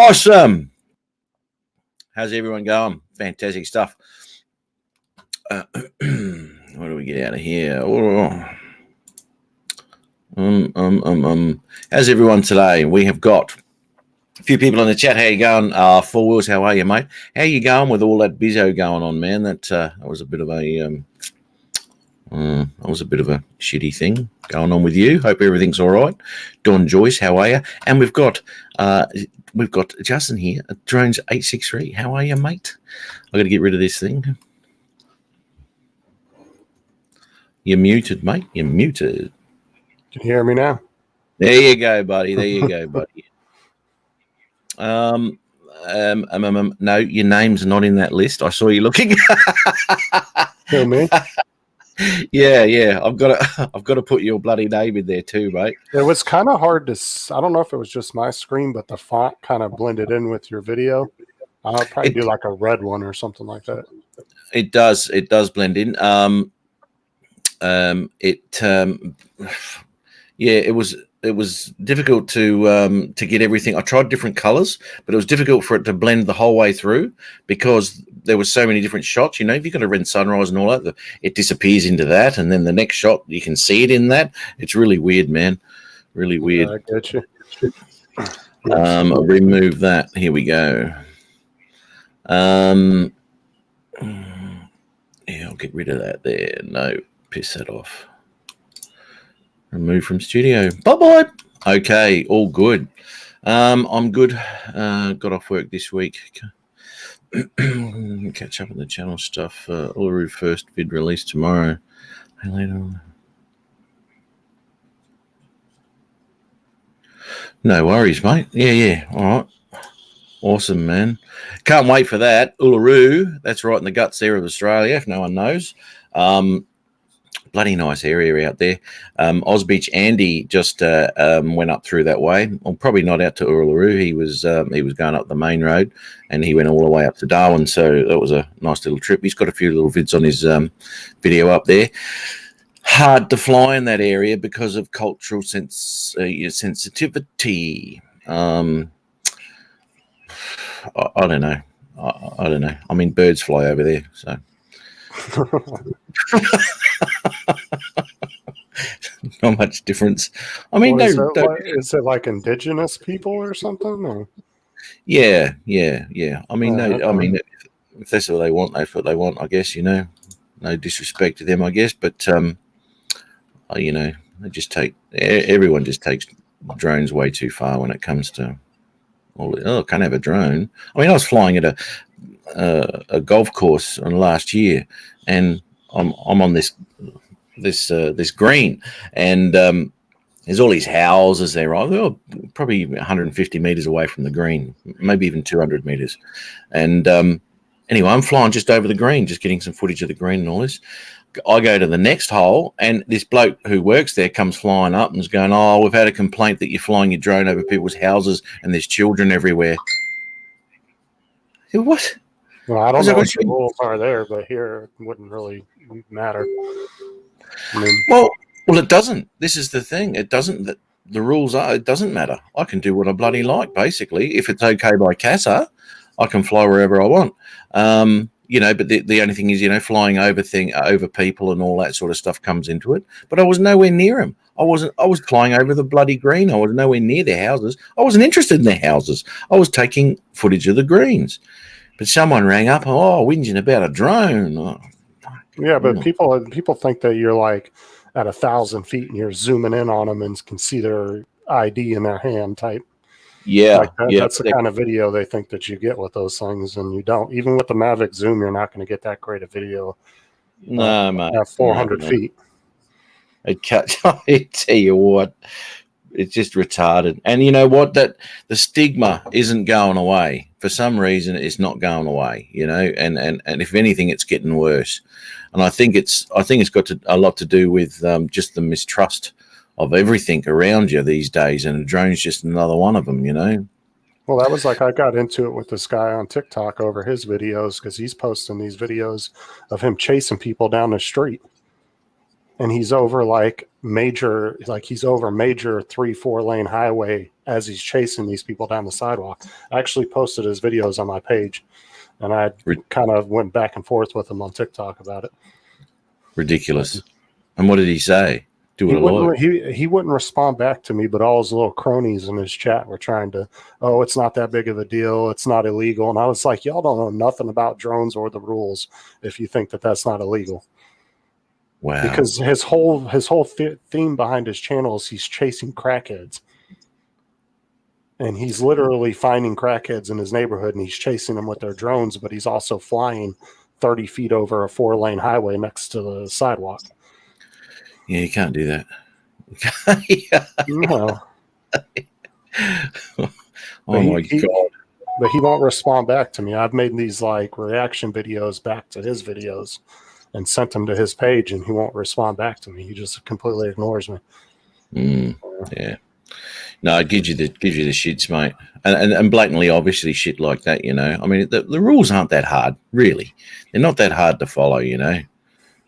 Awesome. How's everyone going? Fantastic stuff. What do we get out of here? How's everyone today? We have got a few people in the chat. How you going? Four Wheels, how are you, mate? How you going with all that bizzo going on, man? That was a bit of a shitty thing going on with you. Hope everything's all right. Don Joyce, how are you? And we've got Justin here at Drones 863. How are you, mate? I got to get rid of this thing. You're muted, mate. You're muted. Can you hear me now? There you go, buddy. There you go, buddy. No, your name's not in that list. I saw you looking. Tell me. Yeah. I've got to put your bloody name in there too, mate. It was kind of hard to. I don't know if it was just my screen, but the font kind of blended in with your video. I'll probably do like a red one or something like that. It does blend in. It was difficult to get everything. I tried different colors, but it was difficult for it to blend the whole way through because there were so many different shots. You know, if you've got a red sunrise and all that, it disappears into that, and then the next shot you can see it in that. It's really weird, man. Really weird. I get you. I'll remove that. Here we go. Yeah, I'll get rid of that there. No, piss that off. Remove from studio. Bye-bye. Okay, all good. I'm good. Got off work this week. Catch up on the channel stuff. Uluru first vid release tomorrow. Hey, later on. No worries, mate. Yeah. All right. Awesome, man. Can't wait for that. Uluru, that's right in the guts there of Australia, if no one knows. Bloody nice area out there. Ozbeach Andy just went up through that way. Well, probably not out to Uluru. He was going up the main road, and he went all the way up to Darwin. So that was a nice little trip. He's got a few little vids on his video up there. Hard to fly in that area because of cultural sensitivity. I don't know. I don't know. I mean, birds fly over there, so. Not much difference. I mean, is it like indigenous people or something? Or? Yeah. I mean, if that's what they want, that's what they want. I guess, you know. No disrespect to them, I guess, but you know, everyone just takes drones way too far when it comes to. I can't have a drone. I mean, I was flying at a golf course last year, and I'm on this green, and there's all these houses there. Right, they're probably 150 meters away from the green, maybe even 200 meters. And anyway, I'm flying just over the green, just getting some footage of the green and all this. I go to the next hole, and this bloke who works there comes flying up and is going, "Oh, we've had a complaint that you're flying your drone over people's houses and there's children everywhere." What? Well, I don't know what the rules are there, but here it wouldn't really matter. I mean, well, it doesn't. This is the thing. It doesn't. The rules are. It doesn't matter. I can do what I bloody like. Basically, if it's okay by CASA, I can fly wherever I want. You know, but the only thing is, you know, flying over people and all that sort of stuff comes into it. But I was nowhere near them. I was flying over the bloody green. I was nowhere near their houses. I wasn't interested in their houses. I was taking footage of the greens. But someone rang up, whinging about a drone. Oh, yeah, but people think that you're like at 1,000 feet and you're zooming in on them and can see their ID in their hand type. Yeah, like that's the kind of video they think that you get with those things, and you don't. Even with the Mavic Zoom, you're not going to get that great a video. No, mate. At 400 feet. I tell you what, it's just retarded. And you know what? That the stigma isn't going away. For some reason, it's not going away. You know, and if anything, it's getting worse. And I think it's got a lot to do with just the mistrust of everything around you these days, and a drone's just another one of them, you know. Well, that was like I got into it with this guy on TikTok over his videos because he's posting these videos of him chasing people down the street. and he's over like he's over major 3-4 lane highway as he's chasing these people down the sidewalk. I actually posted his videos on my page, and I kind of went back and forth with him on TikTok about it. Ridiculous. And what did he say? Do it a lot. He wouldn't respond back to me, but all his little cronies in his chat were trying to, oh, it's not that big of a deal, it's not illegal. And I was like, y'all don't know nothing about drones or the rules if you think that that's not illegal. Wow. Because his whole theme behind his channel is he's chasing crackheads. And he's literally finding crackheads in his neighborhood, and he's chasing them with their drones, but he's also flying 30 feet over a 4-lane highway next to the sidewalk. Yeah, you can't do that. No. Oh my God. But he won't respond back to me. I've made these like reaction videos back to his videos and sent them to his page, and he won't respond back to me. He just completely ignores me. Yeah. No, it gives you the shits, mate. And blatantly, obviously, shit like that, you know. I mean, the rules aren't that hard, really. They're not that hard to follow, you know.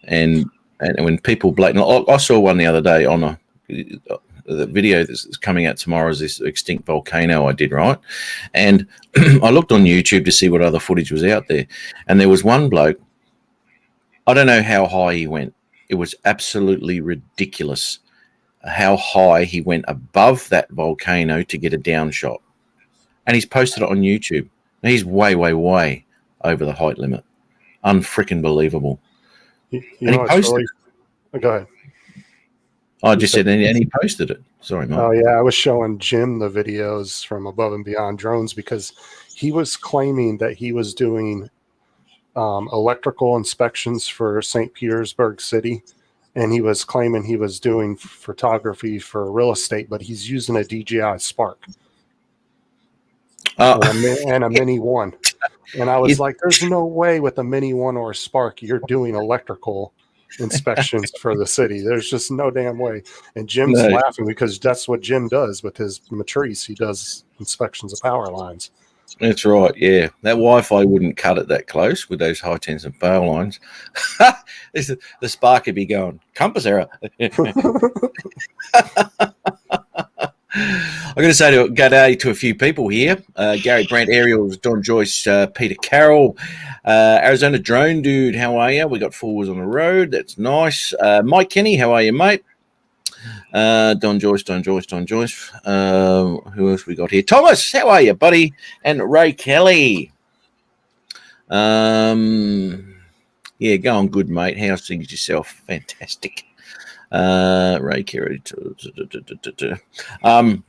And when people blatantly, I saw one the other day on the video that's coming out tomorrow is this extinct volcano I did, right? And I looked on YouTube to see what other footage was out there. And there was one bloke, I don't know how high he went. It was absolutely ridiculous how high he went above that volcano to get a down shot. And he's posted it on YouTube. And he's way, way, way over the height limit. Unfreaking believable. You know, he posted it. Go ahead. I just said, and he posted it. Sorry, Mark. Oh, yeah. I was showing Jim the videos from Above and Beyond Drones because he was claiming that he was doing electrical inspections for St. Petersburg City. And he was claiming he was doing photography for real estate, but he's using a DJI Spark and a Mini 1. And I was like, there's no way with a Mini 1 or a Spark you're doing electrical inspections for the city. There's just no damn way. And Jim's laughing because that's what Jim does with his Matrice. He does inspections of power lines. That's right, yeah. That Wi-Fi wouldn't cut it that close with those high tension power lines. The Spark would be going, compass error. I'm going to say good day to a few people here. Gary Brandt, Ariels, Don Joyce, Peter Carroll, Arizona Drone Dude, how are you? We got 4 wheels on the road. That's nice. Mike Kenny, how are you, mate? Don Joyce. Who else we got here? Thomas, how are you, buddy? And Ray Kelly. Yeah, going good, mate. How's things yourself? Fantastic. Ray Kelly. I'm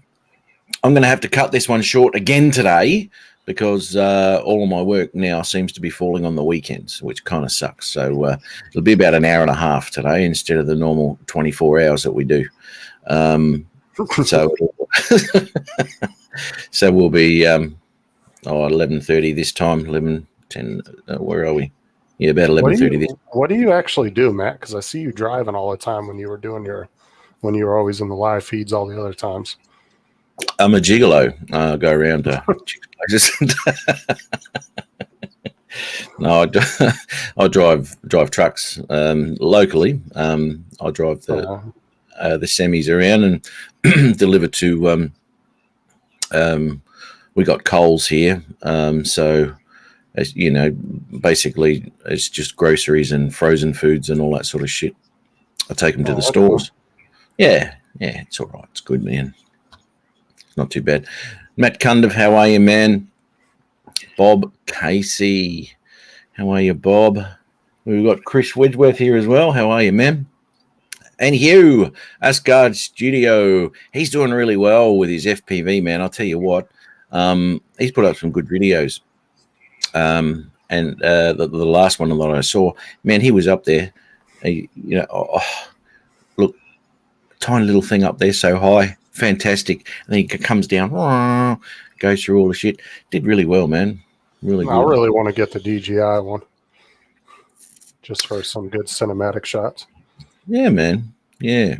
going to have to cut this one short again today because all of my work now seems to be falling on the weekends, which kind of sucks. So it'll be about an hour and a half today instead of the normal 24 hours that we do. So we'll be 11:30 this time, 11:10. Where are we? Yeah, about 11:30 this. What do you actually do, Matt? Because I see you driving all the time when you were always in the live feeds all the other times. I'm a gigolo. I go around to No, I drive trucks locally. I drive the semis around and deliver to. We got Coles here, so as you know, basically it's just groceries and frozen foods and all that sort of shit. I take them to the stores. Yeah, it's all right. It's good, man. Not too bad. Matt Cundiff, how are you, man? Bob Casey, how are you, Bob? We've got Chris Wedgeworth here as well. How are you, man? And Hugh, Asgard Studio, he's doing really well with his FPV, man. I'll tell you what, he's put up some good videos. And the last one that I saw, man, he was up there. Look, tiny little thing up there so high. Fantastic. And then he comes down, goes through all the shit. Did really well, man. Really good. I really want to get the DJI one just for some good cinematic shots. Yeah, man. Yeah.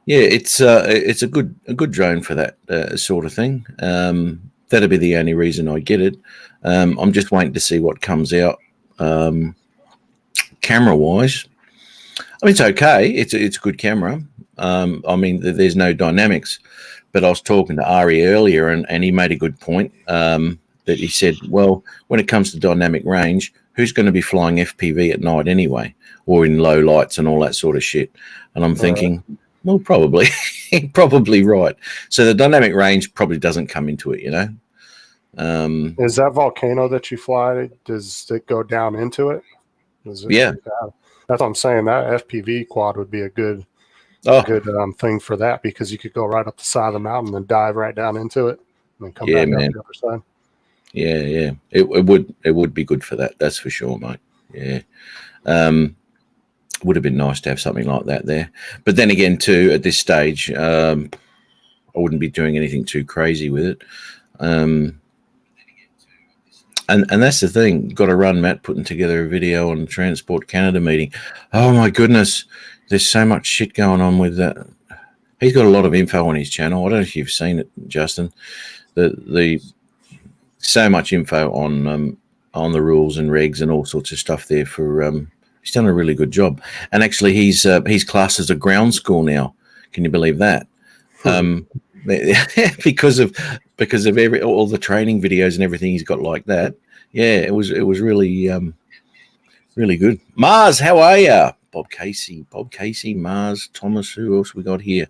It's a good drone for that sort of thing. That'll be the only reason I get it. I'm just waiting to see what comes out camera wise. I mean, it's okay. It's a good camera. I mean, there's no dynamics, but I was talking to Ari earlier, and he made a good point. That he said, well, when it comes to dynamic range, who's going to be flying FPV at night anyway, or in low lights and all that sort of shit? And I'm thinking, well, probably, probably right. So the dynamic range probably doesn't come into it, you know. Is that volcano that you fly? Does it go down into it? Yeah. That's what I'm saying. That FPV quad would be a good thing for that, because you could go right up the side of the mountain and dive right down into it and then come back up the other side. Yeah. It would be good for that. That's for sure, mate. Yeah. Would have been nice to have something like that there. But then again, too, at this stage, I wouldn't be doing anything too crazy with it. And that's the thing. Got to run, Matt, putting together a video on the Transport Canada meeting. Oh, my goodness. There's so much shit going on with that. He's got a lot of info on his channel. I don't know if you've seen it, Justin. The so much info on the rules and regs and all sorts of stuff there for he's done a really good job. And actually he's classed as a ground school now. Can you believe that? because of all the training videos and everything he's got like that. Yeah, it was really really good. Mars, how are you? Bob Casey, Mars, Thomas, who else we got here?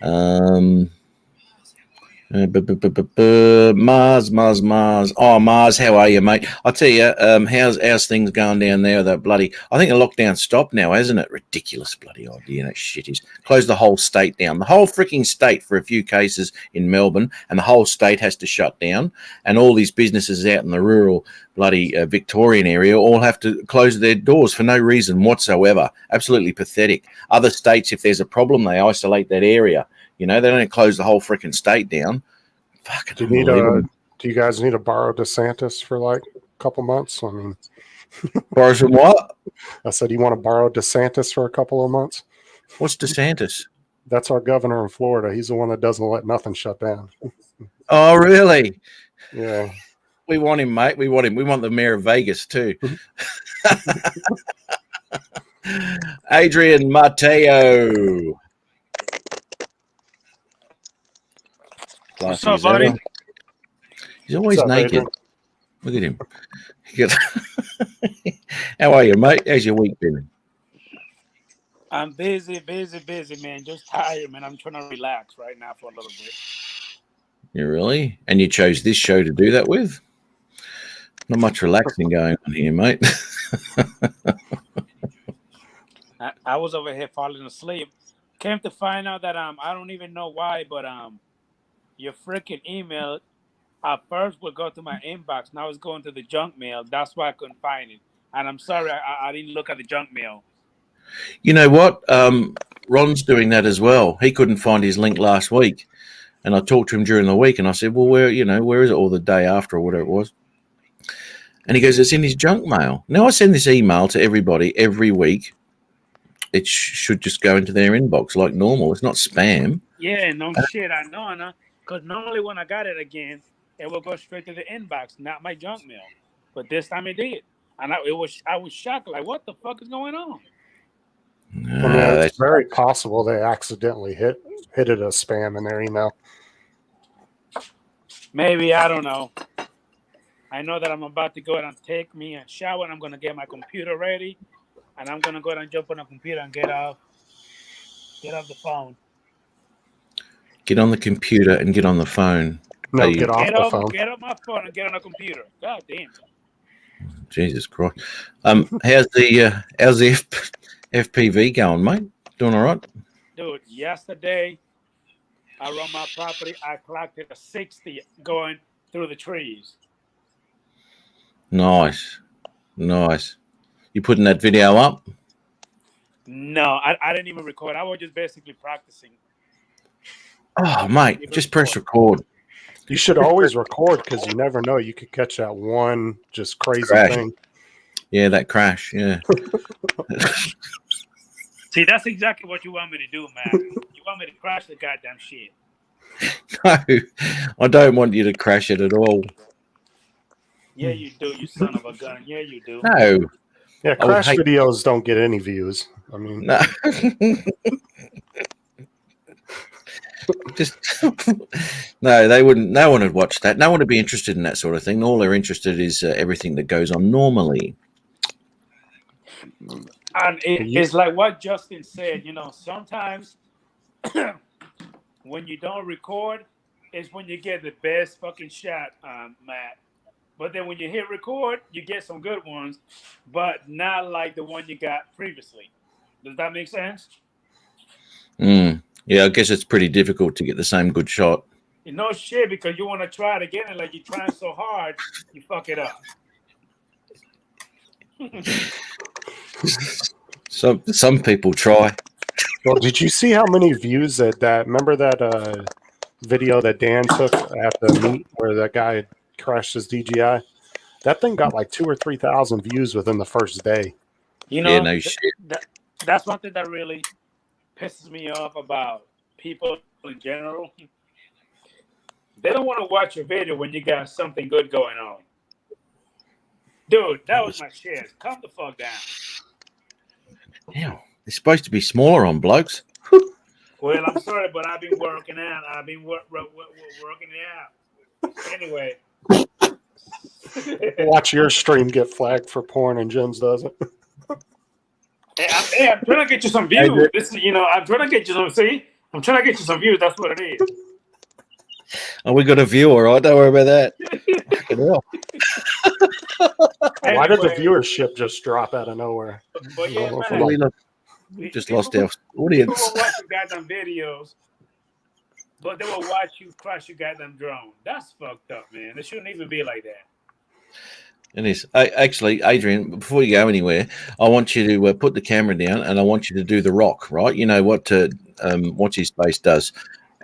Mars. Oh, Mars, how are you, mate? I'll tell you, how's things going down there? That bloody, I think the lockdown stopped now, hasn't it? Ridiculous bloody idea. That shit is close the whole state down, the whole freaking state for a few cases in Melbourne, and the whole state has to shut down, and all these businesses out in the rural bloody Victorian area all have to close their doors for no reason whatsoever. Absolutely pathetic. Other states, if there's a problem, they isolate that area. You know, they don't close the whole freaking state down. Fucking do you guys need to borrow DeSantis for like a couple months? I mean, borrow some what? I said, you want to borrow DeSantis for a couple of months? What's DeSantis? That's our governor in Florida. He's the one that doesn't let nothing shut down. Oh, really? Yeah. We want him, mate. We want him. We want the mayor of Vegas too. Adrian Mateo. What's up, buddy? He's always naked. Look at him. How are you, mate? How's your week been? I'm busy, man. Just tired, man. I'm trying to relax right now for a little bit. You really? And you chose this show to do that with? Not much relaxing going on here, mate. I was over here falling asleep. Came to find out that I don't even know why, but your freaking email at first would go to my inbox. Now it's going to the junk mail. That's why I couldn't find it. And I'm sorry, I didn't look at the junk mail. You know what? Ron's doing that as well. He couldn't find his link last week. And I talked to him during the week and I said, well, where is it? Or the day after or whatever it was. And he goes, it's in his junk mail. Now I send this email to everybody every week. It should just go into their inbox like normal. It's not spam. Yeah, no shit. I know. Because normally when I got it again, it will go straight to the inbox, not my junk mail. But this time it did. And I was shocked. Like, what the fuck is going on? It's very possible they accidentally hit it as spam in their email. Maybe, I don't know. I know that I'm about to go ahead and take me a shower and I'm going to get my computer ready. And I'm going to go ahead and jump on the computer and get off the phone. Get on the computer and get on the phone. No, get off the phone. Get off my phone and get on the computer. God damn. Jesus Christ. How's the FPV going, mate? Doing all right? Dude, yesterday, around my property, I clocked it a 60 going through the trees. Nice. You putting that video up? No, I didn't even record. I was just basically practicing. Oh, mate, just press record. You should always record because you never know. You could catch that one just crazy thing. Yeah, that crash. Yeah. See, that's exactly what you want me to do, man. You want me to crash the goddamn shit. No, I don't want you to crash it at all. Yeah, you do, you son of a gun. Yeah, you do. No. Yeah, crash videos don't get any views. I mean, No. Just no, they wouldn't. No one would watch that. No one would be interested in that sort of thing. All they're interested is everything that goes on normally. And it's like what Justin said. You know, sometimes when you don't record, is when you get the best fucking shot, Matt. But then when you hit record, you get some good ones, but not like the one you got previously. Does that make sense? Yeah, I guess it's pretty difficult to get the same good shot. You know, shit, because you want to try it again, and like you're trying so hard, you fuck it up. Some people try. Well, did you see how many views that remember that video that Dan took at the meet where that guy crashed his DJI? That thing got like 2,000 or 3,000 views within the first day. You know, yeah, no shit. That's one thing that really pisses me off about people in general. They don't want to watch your video when you got something good going on. Dude, that was my shit. Calm the fuck down. Yeah, it's supposed to be smaller on blokes. Well, I'm sorry, but I've been working out. I've been working it out. Anyway. Watch your stream get flagged for porn and Jim's doesn't. Hey, I'm trying to get you some views. This is, I'm trying to get you some. See, I'm trying to get you some views. That's what it is. Oh, we got a view, all right. Don't worry about that. Anyway, why did the viewership just drop out of nowhere? But yeah, we just lost our audience. People will watch your goddamn videos, but they will watch you crash your goddamn drone. That's fucked up, man. It shouldn't even be like that. It is. Actually, Adrian, before you go anywhere, I want you to put the camera down and I want you to do the rock, right? You know what what's his face does?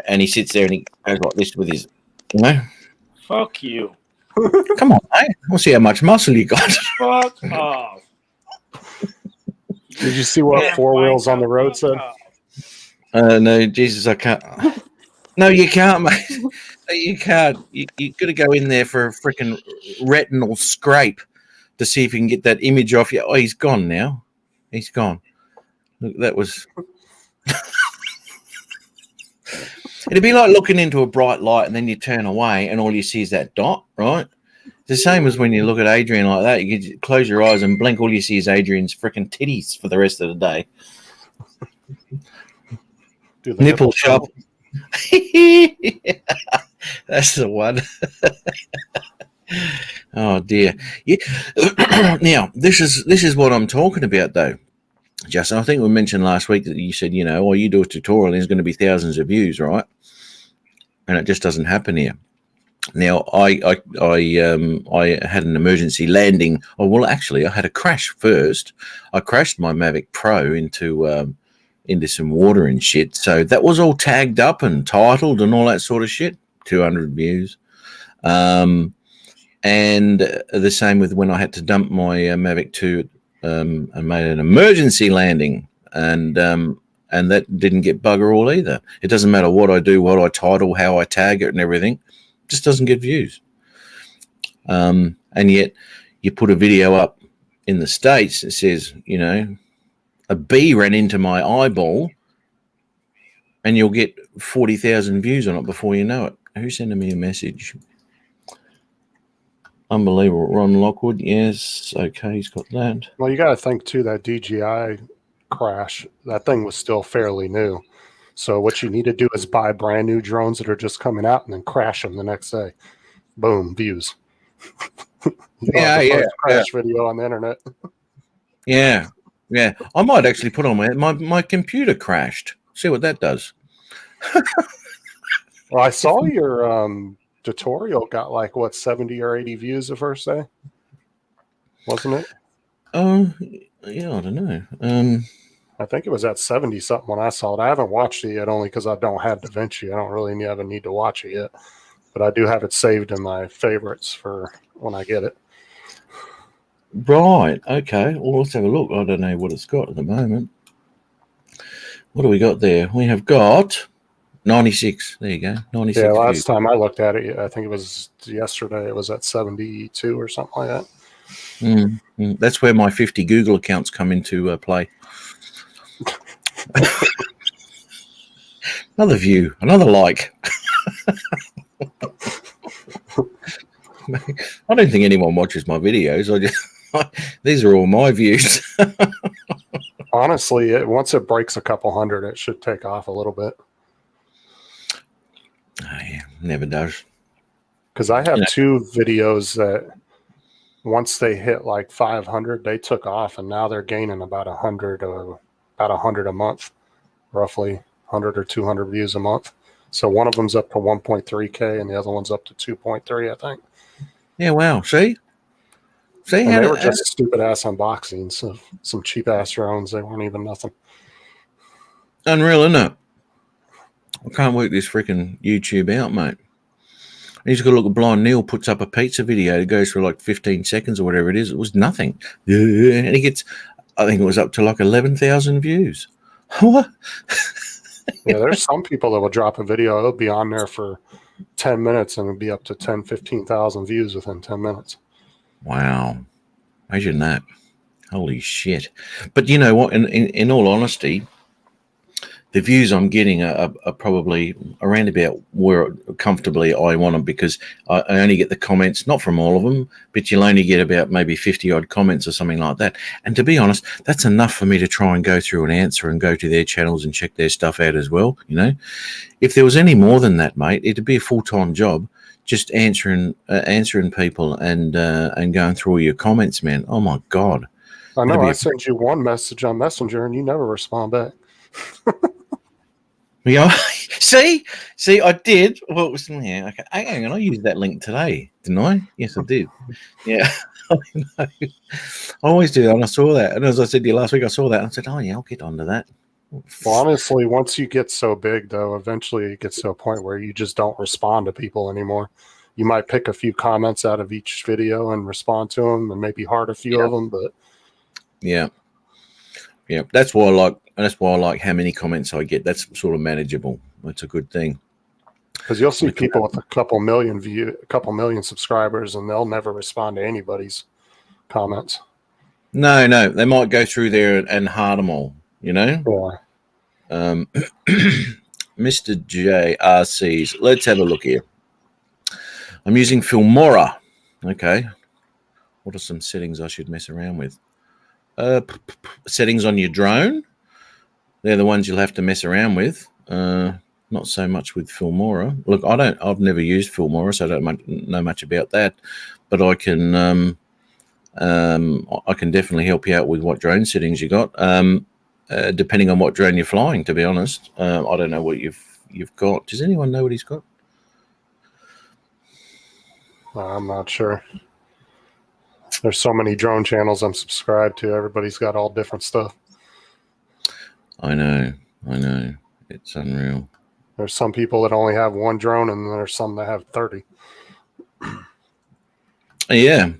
And he sits there and he goes like this with his, Fuck you. Come on, mate. We'll see how much muscle you got. Fuck off. Did you see what Four Wheels on the Road said? No, Jesus, I can't. No, you can't, mate. You can't. You got to go in there for a freaking retinal scrape to see if you can get that image off you. Oh, he's gone now. He's gone. Look, that was. It'd be like looking into a bright light and then you turn away and all you see is that dot, right? It's the same as when you look at Adrian like that. You can close your eyes and blink. All you see is Adrian's freaking titties for the rest of the day. Nipple shop. That's the one. Oh dear. Yeah. Now this is what I'm talking about though. Justin, I think we mentioned last week that you said, you do a tutorial and there's going to be thousands of views, right? And it just doesn't happen here. Now, I had an emergency landing. Oh, well, actually, I had a crash first. I crashed my Mavic Pro into some water and shit. So that was all tagged up and titled and all that sort of shit. 200 views. And the same with when I had to dump my Mavic 2 and made an emergency landing, and that didn't get bugger all either. It doesn't matter what I do, what I title, how I tag it and everything, it just doesn't get views. And yet you put a video up in the States that says, a bee ran into my eyeball and you'll get 40,000 views on it before you know it. Who's sending me a message? Unbelievable. Ron Lockwood. Yes. Okay. He's got that. Well, you got to think too, that DJI crash, that thing was still fairly new. So what you need to do is buy brand new drones that are just coming out and then crash them the next day. Boom, views. Crash video on the internet. Yeah. I might actually put on my computer crashed. See what that does. Well, I saw your tutorial got like 70 or 80 views the first day, wasn't it? Yeah, I don't know. I think it was at 70 something when I saw it. I haven't watched it yet, only because I don't have DaVinci. I don't really have a need to watch it yet, but I do have it saved in my favorites for when I get it. Right. Okay. Well, let's have a look. I don't know what it's got at the moment. What do we got there? We have got 96. There you go. 96. Yeah, last time I looked at it, I think it was yesterday, it was at 72 or something like that. That's where my 50 Google accounts come into play. Another view, another like. I don't think anyone watches my videos. These are all my views. Honestly, once it breaks a couple hundred, it should take off a little bit. Oh, yeah, never does. Because I have two videos that once they hit like 500, they took off, and now they're gaining about 100 a month, roughly 100 or 200 views a month. So one of them's up to 1.3K, and the other one's up to 2.3, I think. Yeah, wow. See, and they were just stupid ass unboxings of some cheap ass drones. They weren't even nothing. Unreal, isn't it? I can't work this freaking YouTube out, mate. You just got to look at Blind Neil puts up a pizza video that goes for like 15 seconds or whatever it is. It was nothing. And he gets, I think it was up to like 11,000 views. What? Yeah, there's some people that will drop a video. It'll be on there for 10 minutes and it'll be up to 10, 15,000 views within 10 minutes. Wow. Imagine that. Holy shit. But you know what? In all honesty, the views I'm getting are probably around about where comfortably I want them, because I only get the comments, not from all of them, but you'll only get about maybe 50 odd comments or something like that. And to be honest, that's enough for me to try and go through and answer and go to their channels and check their stuff out as well. You know, if there was any more than that, mate, it'd be a full-time job, just answering people and going through all your comments, man. Oh my God. I know. I sent you one message on Messenger and you never respond back. Yeah, see, I did. Well, yeah, okay. Hang on, I used that link today, didn't I? Yes, I did. Yeah, I always do that, and I saw that. And as I said to you last week, I saw that and I said, "Oh yeah, I'll get onto that." Well, honestly, once you get so big, though, eventually it gets to a point where you just don't respond to people anymore. You might pick a few comments out of each video and respond to them, and maybe heart a few of them, but yeah, that's why I like how many comments I get. That's sort of manageable. That's a good thing. Because you'll see people with a couple million subscribers, and they'll never respond to anybody's comments. No, they might go through there and heart them all. You know. Yeah. Mr. JRCs. Let's have a look here. I'm using Filmora. Okay. What are some settings I should mess around with? Settings on your drone. They're the ones you'll have to mess around with. Not so much with Filmora. Look, I've never used Filmora, so I don't know much about that. But I can definitely help you out with what drone settings you got. Depending on what drone you're flying, to be honest. I don't know what you've got. Does anyone know what he's got? I'm not sure. There's so many drone channels I'm subscribed to. Everybody's got all different stuff. I know. It's unreal. There's some people that only have one drone, and there's some that have 30. Yeah.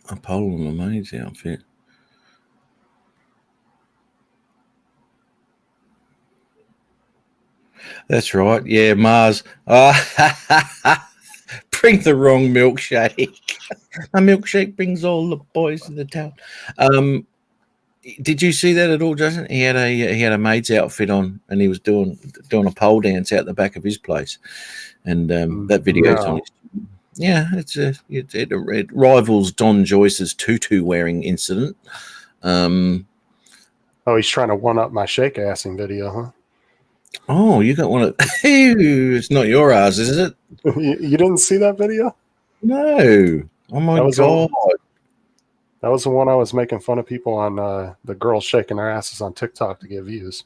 A Poland Maid's outfit. That's right. Yeah, Mars. Bring the wrong milkshake. A milkshake brings all the boys to the town. Did you see that at all, Justin? He had a maid's outfit on, and he was doing a pole dance out the back of his place, and that video's on. Yeah, it rivals Don Joyce's tutu wearing incident. Oh, he's trying to one up my shake assing video, huh? Oh, you got one of. It's not your ass, is it? You didn't see that video? No. Oh my God. That was the one I was making fun of people on the girls shaking their asses on TikTok to get views.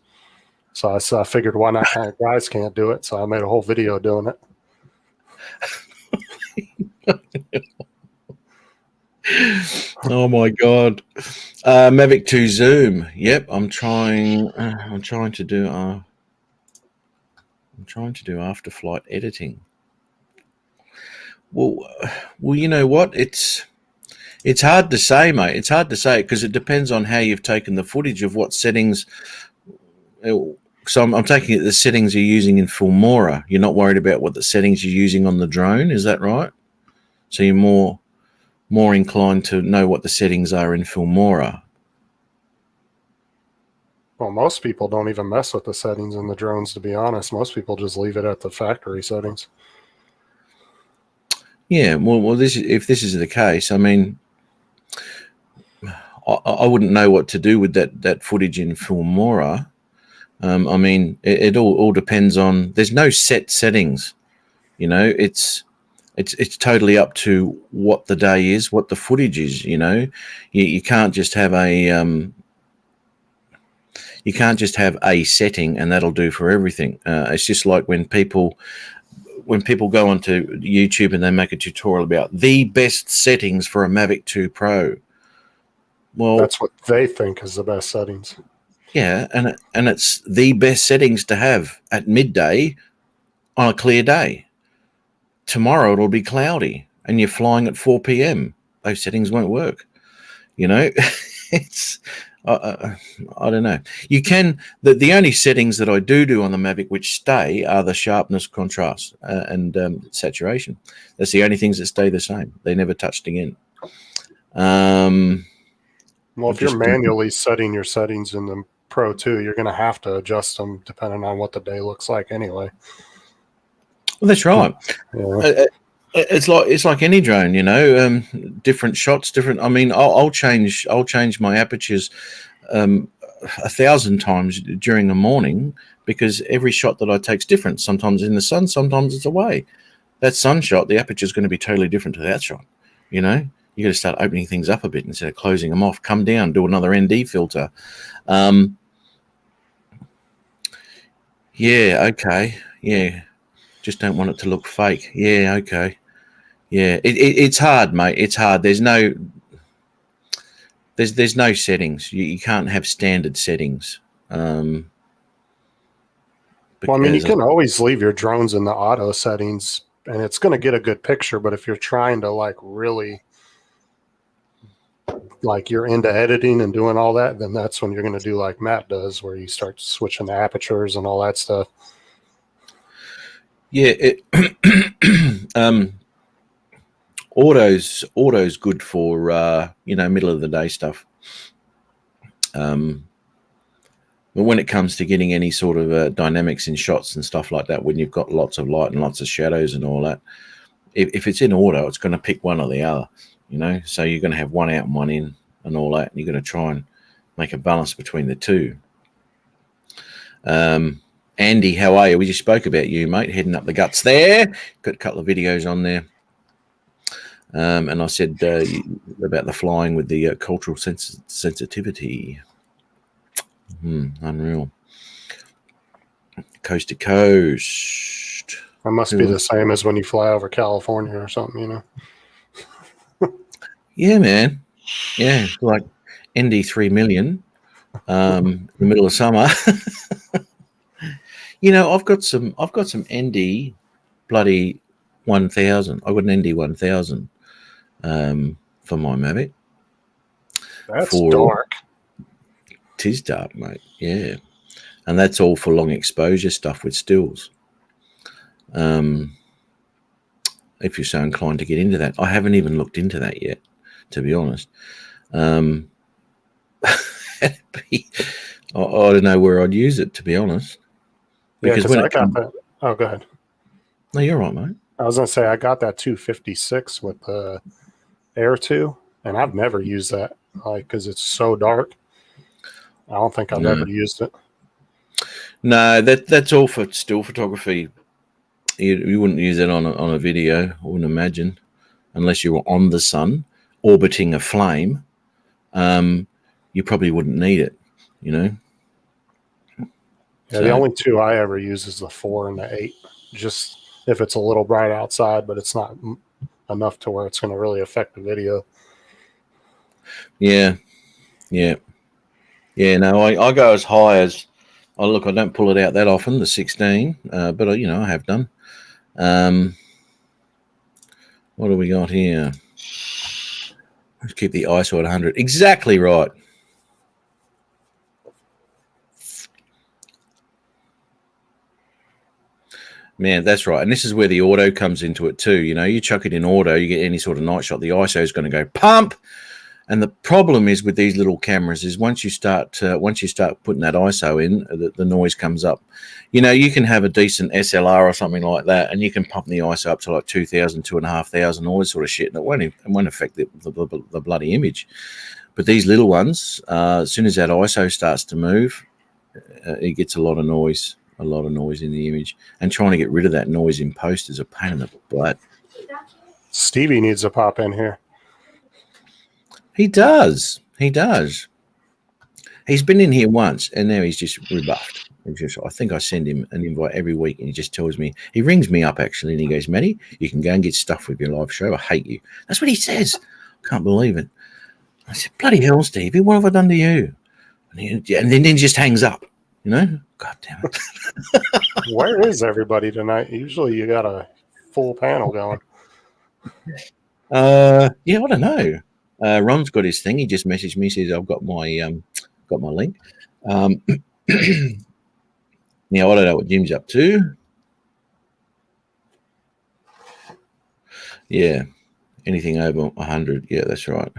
So I figured, why not? Guys can't do it, so I made a whole video doing it. Oh my God. Mavic 2 Zoom. Yep, I'm trying to do after flight editing. Well, you know what? It's hard to say, mate. It's hard to say because it depends on how you've taken the footage of what settings. So I'm taking it the settings you're using in Filmora. You're not worried about what the settings you're using on the drone. Is that right? So you're more inclined to know what the settings are in Filmora. Well, most people don't even mess with the settings in the drones, to be honest. Most people just leave it at the factory settings. Yeah, well, if this is the case, I mean, I wouldn't know what to do with that footage in Filmora. I mean, it all depends on. There's no set settings, you know. It's totally up to what the day is, what the footage is. You know, you can't just have a you can't just have a setting and that'll do for everything. It's just like when people go onto YouTube and they make a tutorial about the best settings for a Mavic 2 Pro. Well, That's what they think is the best settings. yeah, and it's the best settings to have at midday on a clear day. Tomorrow it'll be cloudy and you're flying at 4 p.m. Those settings won't work. You know, it's I don't know. You can the only settings that I do on the Mavic which stay are the sharpness, contrast, and saturation. That's the only things that stay the same. They never touched again. Well, if you're manually setting your settings in the Pro 2, you're going to have to adjust them depending on what the day looks like anyway. Well, that's right. Yeah. It's like any drone, you know. Different shots, different. I mean, I'll change my apertures 1,000 times during the morning because every shot that I take is different. Sometimes in the sun, sometimes it's away. That sun shot, the aperture is going to be totally different to that shot. You know, you got to start opening things up a bit instead of closing them off. Come down, do another ND filter. Yeah, okay, yeah. Just don't want it to look fake. Yeah, okay. Yeah, it's hard, mate. It's hard. There's no settings. You can't have standard settings. Well, I mean, you can always leave your drones in the auto settings, and it's going to get a good picture. But if you're trying to like really, like you're into editing and doing all that, then that's when you're going to do like Matt does, where you start switching the apertures and all that stuff. Yeah, auto's good for middle of the day stuff. But when it comes to getting any sort of dynamics in shots and stuff like that, when you've got lots of light and lots of shadows and all that, if it's in auto, it's going to pick one or the other, you know. So you're going to have one out and one in and all that, and you're going to try and make a balance between the two. Andy, how are you? We just spoke about you, mate, heading up the guts there. Got a couple of videos on there. And I said about the flying with the cultural sensitivity. Unreal. Coast to coast. That must be the same as when you fly over California or something, you know? Yeah, man. Yeah, like ND 3 million in the middle of summer. You know, I've got some ND bloody 1000. I got an ND 1000 for my Mavic. That's dark. Tis dark, mate. Yeah, and that's all for long exposure stuff with stills. If you're so inclined to get into that, I haven't even looked into that yet, to be honest. I don't know where I'd use it, to be honest. Because when I got that. Oh, go ahead. No, you're right, mate. I was gonna say I got that 256 with the Air 2, and I've never used that, like, because it's so dark. I don't think I've ever used it. No, that's all for still photography. You wouldn't use it on a video, I wouldn't imagine, unless you were on the sun orbiting a flame. You probably wouldn't need it, you know. Yeah, the only two I ever use is the 4 and the 8. Just if it's a little bright outside, but it's not enough to where it's going to really affect the video. Yeah. No, I go as high as. Oh, look, I don't pull it out that often, the 16, but I have done. What do we got here? Let's keep the ISO at 100. Exactly right. Man, that's right. And this is where the auto comes into it too. You know, you chuck it in auto, you get any sort of night shot, the ISO is going to go pump. And the problem is with these little cameras is once you start putting that ISO in, the noise comes up. You know, you can have a decent SLR or something like that, and you can pump the ISO up to like 2,000, 2,500, all this sort of shit, and it won't affect the bloody image. But these little ones, as soon as that ISO starts to move, it gets a lot of noise in the image. And trying to get rid of that noise in post is a pain in the butt. Stevie needs to pop in here. He does. He's been in here once, and now he's just rebuffed. I think I send him an invite every week, and he just tells me, he rings me up actually, and he goes, Matty, you can go and get stuff with your live show. I hate you. That's what he says. Can't believe it. I said, bloody hell, Stevie, what have I done to you? And then he just hangs up, you know? God damn it. Where is everybody tonight? Usually you got a full panel going. Yeah, I don't know. Ron's got his thing. He just messaged me, says I've got my link. Now I don't know what Jim's up to. Yeah, anything over 100. Yeah, that's right.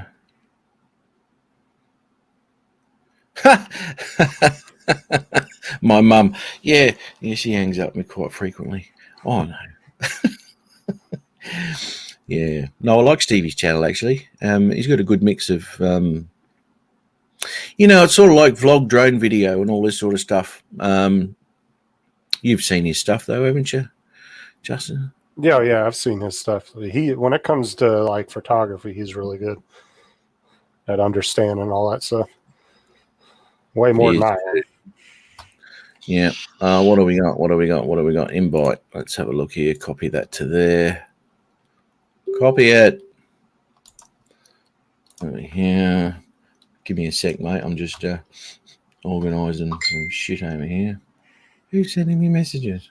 My mum, yeah, she hangs up with me quite frequently. Oh no. Yeah, no, I like Stevie's channel actually. He's got a good mix of, it's sort of like vlog, drone video, and all this sort of stuff. You've seen his stuff though, haven't you, Justin? Yeah, I've seen his stuff. When it comes to like photography, he's really good at understanding all that stuff. Way more than I am. Yeah. What do we got? Invite. Let's have a look here. Copy that to there. Copy it. Over here. Give me a sec, mate. I'm just organising some shit over here. Who's sending me messages?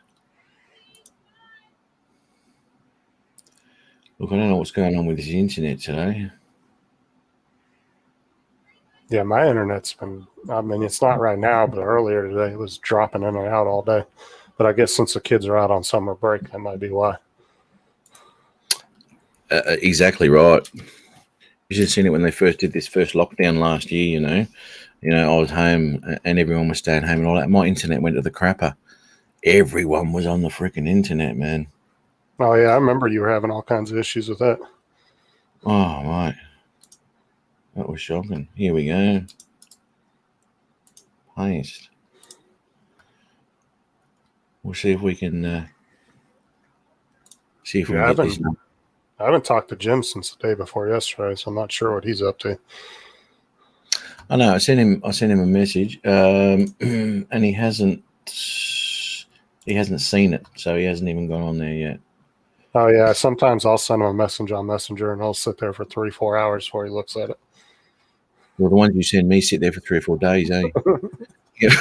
Look, I don't know what's going on with this internet today. Yeah, my internet's been, it's not right now, but earlier today it was dropping in and out all day. But I guess since the kids are out on summer break, that might be why. Exactly right. You should have seen it when they first did this first lockdown last year, I was home and everyone was staying home and all that. My internet went to the crapper. Everyone was on the freaking internet, man. Oh, yeah, I remember you were having all kinds of issues with that. Oh, right. That was shocking. Here we go. Paste. We'll see if we can get this. I haven't talked to Jim since the day before yesterday, so I'm not sure what he's up to. I know. I sent him a message, and he hasn't seen it, so he hasn't even gone on there yet. Oh yeah, sometimes I'll send him a message on Messenger, and he'll sit there for 3-4 hours before he looks at it. Well, the ones you send me sit there for 3 or 4 days, eh? Yeah.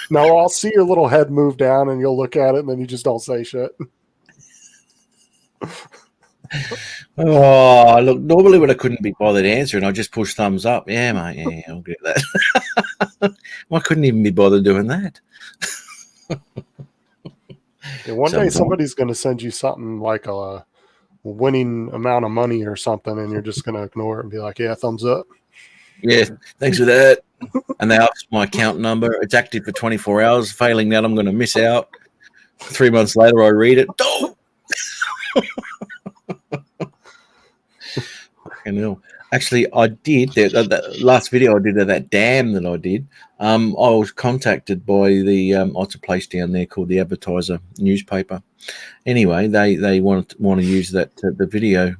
No, I'll see your little head move down, and you'll look at it, and then you just don't say shit. Oh, look, normally when I couldn't be bothered answering, I just push thumbs up. Yeah, mate, yeah, I'll get that. I couldn't even be bothered doing that. Yeah, one day somebody's going to send you something like a winning amount of money or something, and you're just going to ignore it and be like, yeah, thumbs up. Yeah, thanks for that. And they ask my account number. It's active for 24 hours. Failing that, I'm going to miss out. 3 months later, I read it. Oh! Actually, I did that last video I did of that dam that I did. I was contacted by it's a place down there called the Advertiser newspaper. Anyway, they want to use that the video,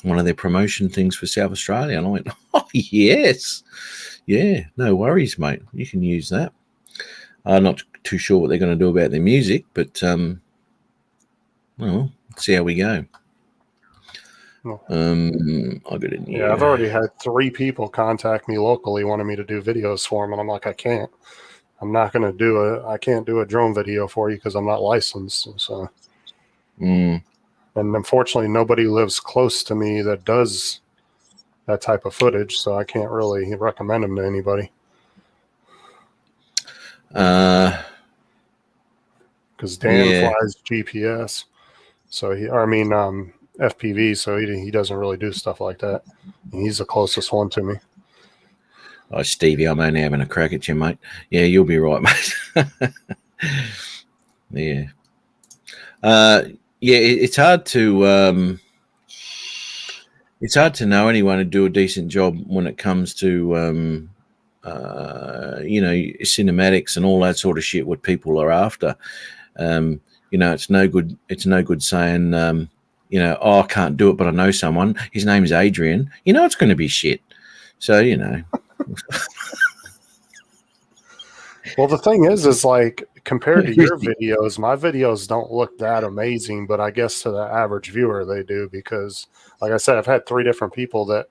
one of their promotion things for South Australia, and I went, oh yes, yeah, no worries, mate. You can use that. I'm not too sure what they're going to do about their music, but well, see how we go. I got it. Yeah, I've already had 3 people contact me locally wanting me to do videos for them, and I'm like, I can't. I'm not going to I can't do a drone video for you because I'm not licensed. So, and unfortunately, nobody lives close to me that does that type of footage, so I can't really recommend them to anybody. Because Dan flies GPS, so FPV, so he doesn't really do stuff like that. And he's the closest one to me. Oh, Stevie, I'm only having a crack at you, mate. Yeah, you'll be right, mate. Yeah. Yeah, it's hard to know anyone to do a decent job when it comes to cinematics and all that sort of shit. What people are after, it's no good. It's no good saying, I can't do it, but I know someone. His name is Adrian. It's going to be shit. So Well, the thing is like compared to your videos, my videos don't look that amazing, but I guess to the average viewer they do, because like I said, I've had 3 different people that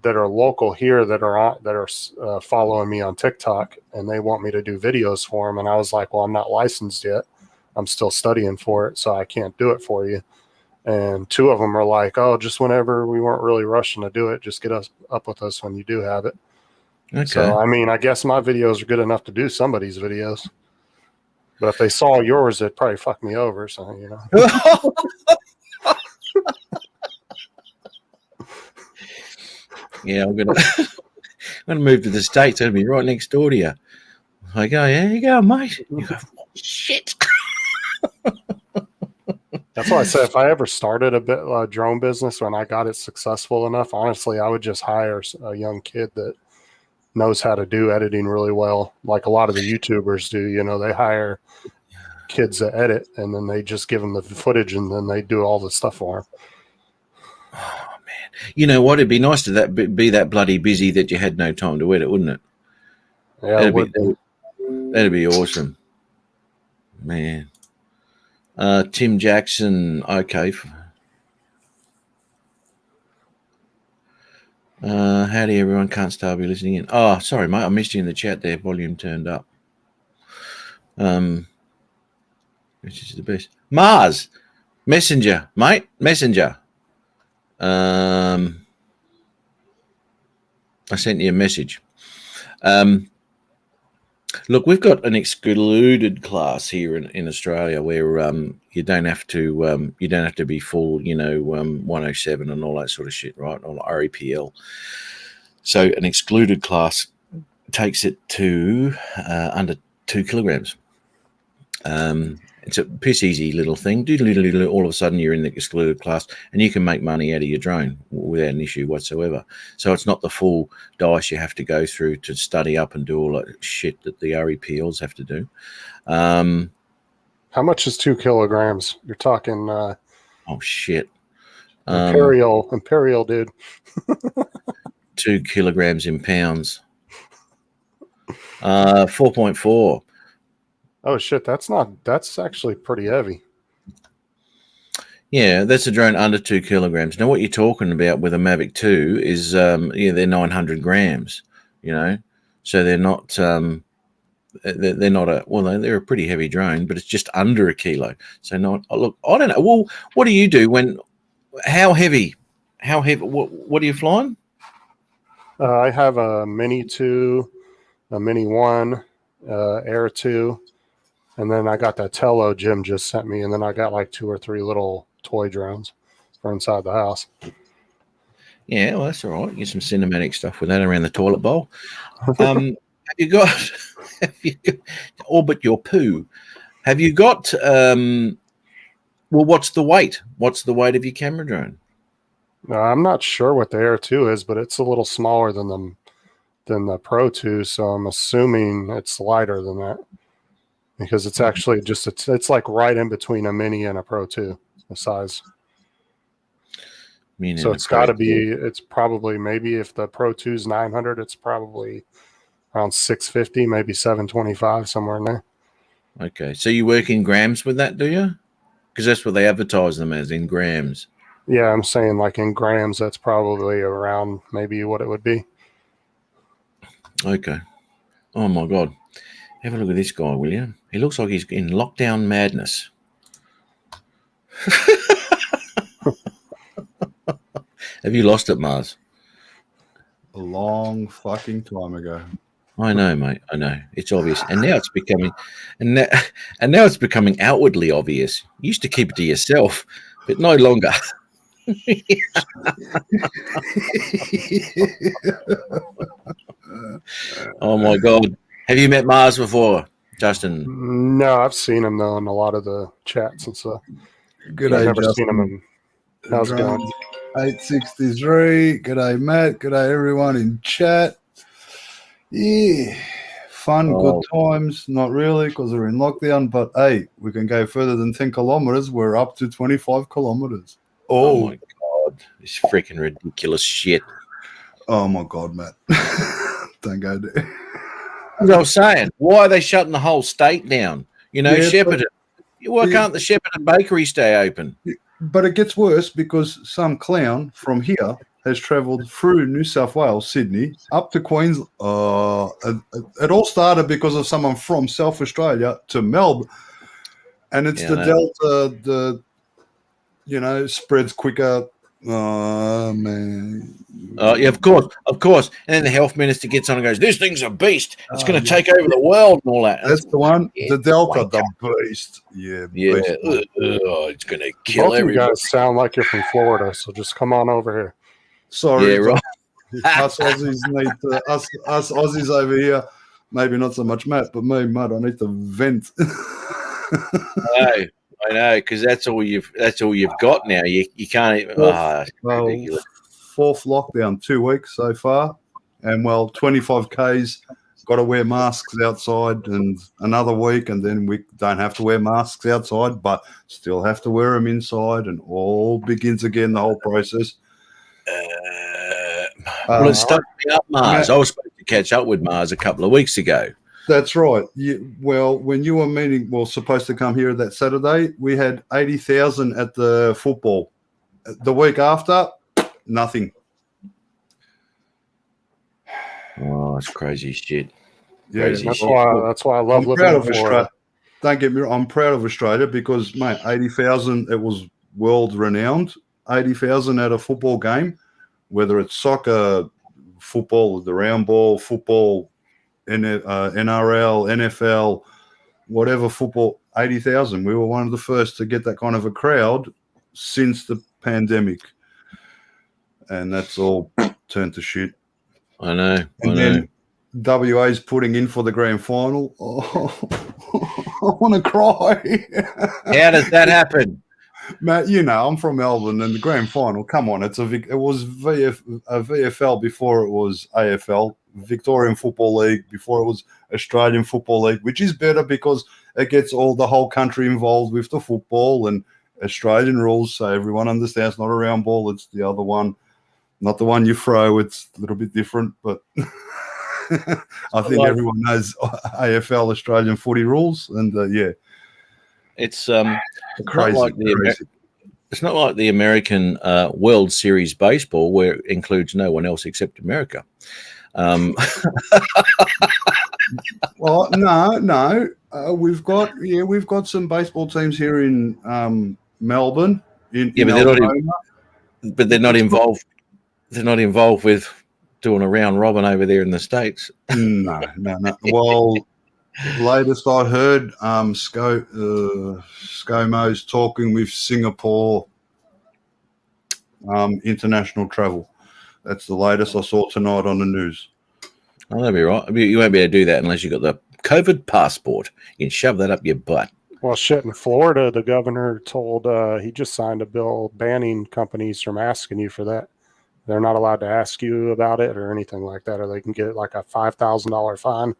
are local here that are following me on TikTok, and they want me to do videos for them. And I was like, well, I'm not licensed yet. I'm still studying for it, so I can't do it for you. And 2 of them are like, oh, just whenever, we weren't really rushing to do it. Just get us up with us when you do have it. okay. So, I mean, I guess my videos are good enough to do somebody's videos. But if they saw yours, it'd probably fuck me over. So, Yeah, I'm gonna move to the States. It'll be right next door to you. I go, yeah, you go, mate. You go, shit. That's why I said if I ever started a drone business when I got it successful enough, honestly, I would just hire a young kid that knows how to do editing really well, like a lot of the YouTubers do. They hire kids that edit, and then they just give them the footage, and then they do all the stuff for them. Oh man, you know what? It'd be nice to be that bloody busy that you had no time to edit, wouldn't it? Yeah, that'd be awesome, man. Tim Jackson, okay. Howdy, everyone. Can't stop you listening in. Oh, sorry, mate. I missed you in the chat there. Volume turned up. Which is the best? Mars. Messenger, mate. Messenger. I sent you a message. Look, we've got an excluded class here in Australia where you don't have to be full, 107 and all that sort of shit, right? Or REPL. So an excluded class takes it to under 2 kilograms. It's a piss easy little thing. All of a sudden you're in the excluded class and you can make money out of your drone without an issue whatsoever. So it's not the full dice you have to go through to study up and do all that shit that the REPLs have to do. How much is 2 kilograms? You're talking oh shit. Imperial dude. 2 kilograms in pounds. 4.4. Oh shit, that's actually pretty heavy. Yeah, that's a drone under 2 kilograms. Now, what you're talking about with a Mavic 2 is, they're 900 grams. So they're not they're a pretty heavy drone, but it's just under a kilo. So look, I don't know. Well, what do you do how heavy? What are you flying? I have a Mini 2, a Mini 1, Air 2. And then I got that Tello Jim just sent me, and then I got like 2 or 3 little toy drones for inside the house. Yeah, well, that's all right. Get some cinematic stuff with that around the toilet bowl. Have you got all but your poo? Have you got? What's the weight? What's the weight of your camera drone? I'm not sure what the Air 2 is, but it's a little smaller than the Pro 2, so I'm assuming it's lighter than that. Because it's actually it's like right in between a Mini and a Pro 2, the size. So it's got to be, it's probably, maybe if the Pro 2 is 900, it's probably around 650, maybe 725, somewhere in there. Okay. So you work in grams with that, do you? Because that's what they advertise them as, in grams. Yeah, I'm saying like in grams, that's probably around maybe what it would be. Okay. Oh, my God. Have a look at this guy, will you? He looks like he's in lockdown madness. Have you lost it, Mars? A long fucking time ago. I know, mate. I know. It's obvious. And now it's becoming now it's becoming outwardly obvious. You used to keep it to yourself, but no longer. Oh my God. Have you met Mars before, Justin? No, I've seen him though in a lot of the chats and stuff. Good I've day, never seen him Justin. in. How's it going? 863. G'day, Matt. G'day, everyone in chat. Yeah, fun, good times. Not really because we're in lockdown, but hey, we can go further than 10 kilometers. We're up to 25 kilometers. Oh my God. This freaking ridiculous shit. Oh my God, Matt. Don't go there. As I was saying, why are they shutting the whole state down? You know, Yeah, Shepparton. Why can't the Shepparton bakery stay open? But it gets worse because some clown from here has travelled through New South Wales, Sydney, up to Queensland. It all started because of someone from South Australia to Melbourne. And it's the Delta, spreads quicker. Oh, man. Yeah, of course. And then the health minister gets on and goes, "This thing's a beast. It's going to take over the world and all that." That's the one. The Delta, the beast. Yeah. Yeah. Beast. It's going to kill Both of you everybody. guys sound like you're from Florida, so just come on over here. Sorry. Yeah, right. Us Aussies need to, us Aussies over here, maybe not so much Matt, but me, Matt, I need to vent. I know, because that's all you've got now. You can't even. It's ridiculous. Fourth lockdown, 2 weeks so far, and 25 Ks. Got to wear masks outside, and another week, and then we don't have to wear masks outside, but still have to wear them inside, and all begins again. The whole process. Well, it stuck me up, Mars. I was supposed to catch up with Mars a couple of weeks ago. That's right. When you were supposed to come here that Saturday, we had 80,000 at the football. The week after, nothing. Oh, it's crazy shit. Yeah, Crazy That's shit. why I love living in Florida. Don't get me wrong. I'm proud of Australia because, mate, 80,000, it was world renowned. 80,000 at a football game, whether it's soccer, football, the round ball, football, NRL, NFL, whatever football, 80,000. We were one of the first to get that kind of a crowd since the pandemic. And that's all turned to shit. I know. Then WA's putting in for the grand final. Oh, I want to cry. How does that happen? Matt, I'm from Melbourne, and the grand final, come on, it was VFL before it was AFL, Victorian Football League before it was Australian Football League, which is better because it gets the whole country involved with the football and Australian rules, so everyone understands not a round ball, it's the other one, not the one you throw, it's a little bit different, but I think everyone knows AFL Australian footy rules, and It's crazy. It's not like the American World Series baseball, where it includes no one else except America. Well, no. We've got some baseball teams here in Melbourne. But they're not involved. They're not involved with doing a round robin over there in the States. No. Well, latest I heard, ScoMo's talking with Singapore international travel. That's the latest I saw tonight on the news. Oh, that'll be right. You won't be able to do that unless you've got the COVID passport. You can shove that up your butt. Well, shit, in Florida, the governor told he just signed a bill banning companies from asking you for that. They're not allowed to ask you about it or anything like that, or they can get like a $5,000 fine.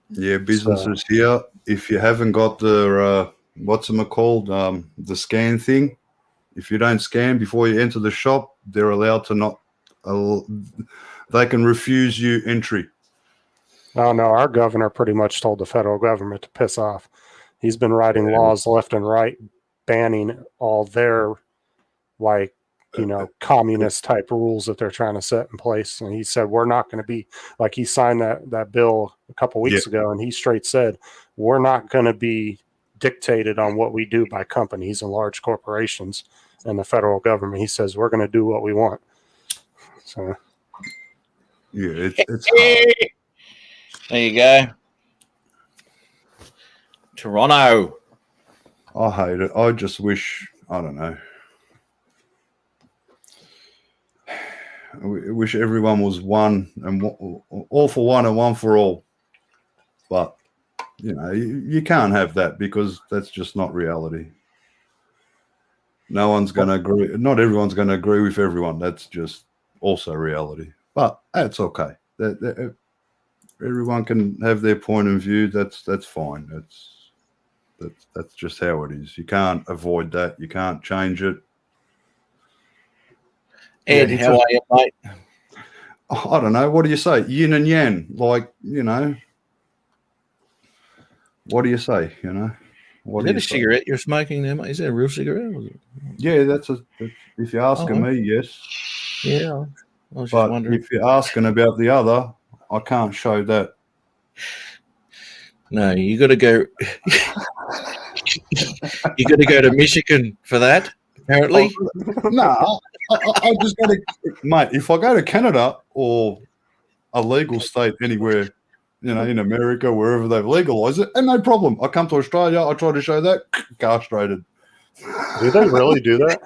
Yeah, businesses here, if you haven't got the, the scan thing, if you don't scan before you enter the shop, they're allowed to they can refuse you entry. Oh, no, our governor pretty much told the federal government to piss off. He's been writing laws left and right banning all their, communist type rules that they're trying to set in place. And he said, we're not going to be, he signed that bill a couple weeks ago, and he straight said, we're not going to be dictated on what we do by companies and large corporations and the federal government. He says, we're going to do what we want. So, yeah, it's hard. There you go. Toronto. I hate it. I just wish, I don't know. I wish everyone was one and all for one and one for all. But you can't have that because that's just not reality. No one's going to agree. Not everyone's going to agree with everyone. That's just also reality. But that's okay. Everyone can have their point of view. That's fine. That's just how it is. You can't avoid that. You can't change it. Ed, how are you, mate? I don't know. What do you say? Yin and yang. Like, what do you say? Is that a cigarette you're smoking there, mate? Is that a real cigarette? Yeah, if you're asking me, yes. Yeah, I was just But wondering. if you're asking about the other, I can't show that. No, you got to go. You got to go to Michigan for that. Apparently, No, I just got to, mate. If I go to Canada or a legal state anywhere, in America, wherever they've legalized it, and no problem. I come to Australia, I try to show that, castrated. Do they really do that?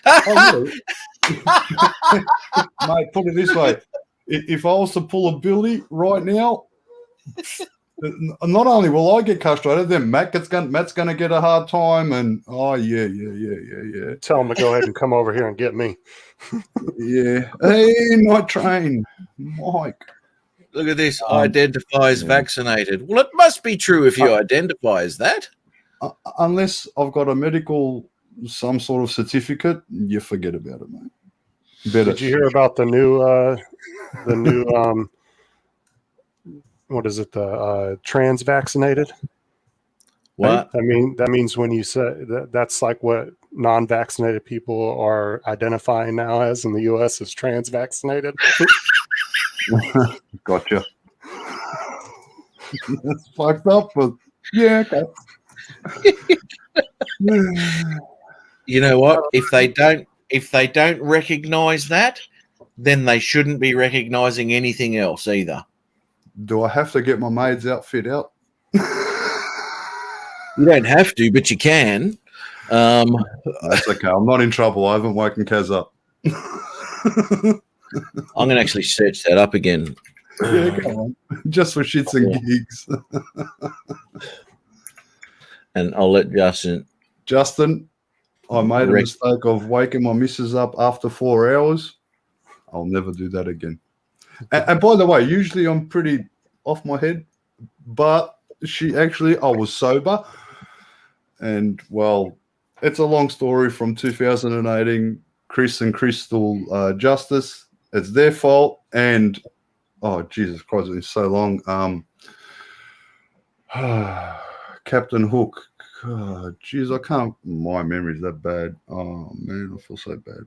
Oh, yeah. Mate, put it this way. If I was to pull a Billy right now, not only will I get castrated, then Matt's going to get a hard time. And, yeah. Tell them to go ahead and come over here and get me. Yeah. Hey, Night Train. Mike. look at this. Identify as vaccinated. Well, it must be true if you identify as that. Unless I've got a medical, some sort of certificate, you forget about it, mate. Better. Did you hear about the new what is it? The trans vaccinated? What? I mean, that means when you say that's like what non-vaccinated people are identifying now as in the U.S. as trans vaccinated. Gotcha. That's fucked up, but yeah, okay. You know what? If they don't recognize that, then they shouldn't be recognizing anything else either. Do I have to get my maid's outfit out? You don't have to, but you can. That's okay. I'm not in trouble. I haven't woken Kaz up. I'm going to actually search that up again. Yeah, come on. Just for shits and gigs. And I'll let Justin, I made a mistake of waking my missus up after 4 hours. I'll never do that again. And by the way, usually I'm pretty off my head, but I was sober. And, well, it's a long story from 2018, Chris and Crystal Justice. It's their fault. And, oh, Jesus Christ, it's been so long. Captain Hook. Jeez, I can't. My memory's that bad. Oh, man, I feel so bad.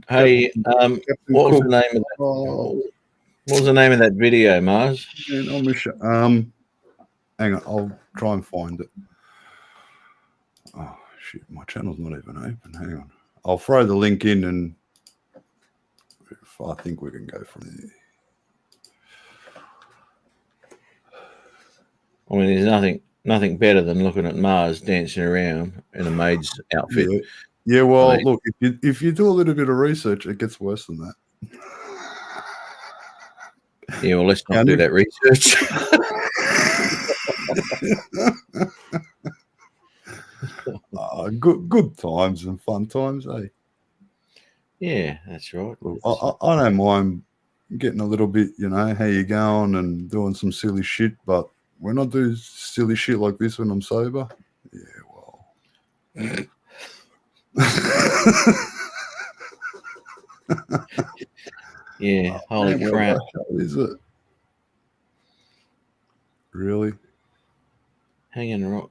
hey, Captain what was Cook. the name of that? Oh, What was the name of that video, Mars? man, I'll miss you. Hang on, I'll try and find it. Oh, shit, my channel's not even open. Hang on. I'll throw the link in and I think we can go from there. I mean, there's nothing better than looking at Mars dancing around in a maid's outfit. Yeah, well, look, if you do a little bit of research, it gets worse than that. Yeah, well, let's not do that research. Good times and fun times, eh? Yeah, that's right. I don't mind getting a little bit, how you going and doing some silly shit, but when I do silly shit like this when I'm sober, yeah, well. Yeah, holy crap. Is it? Really? Hang on, right.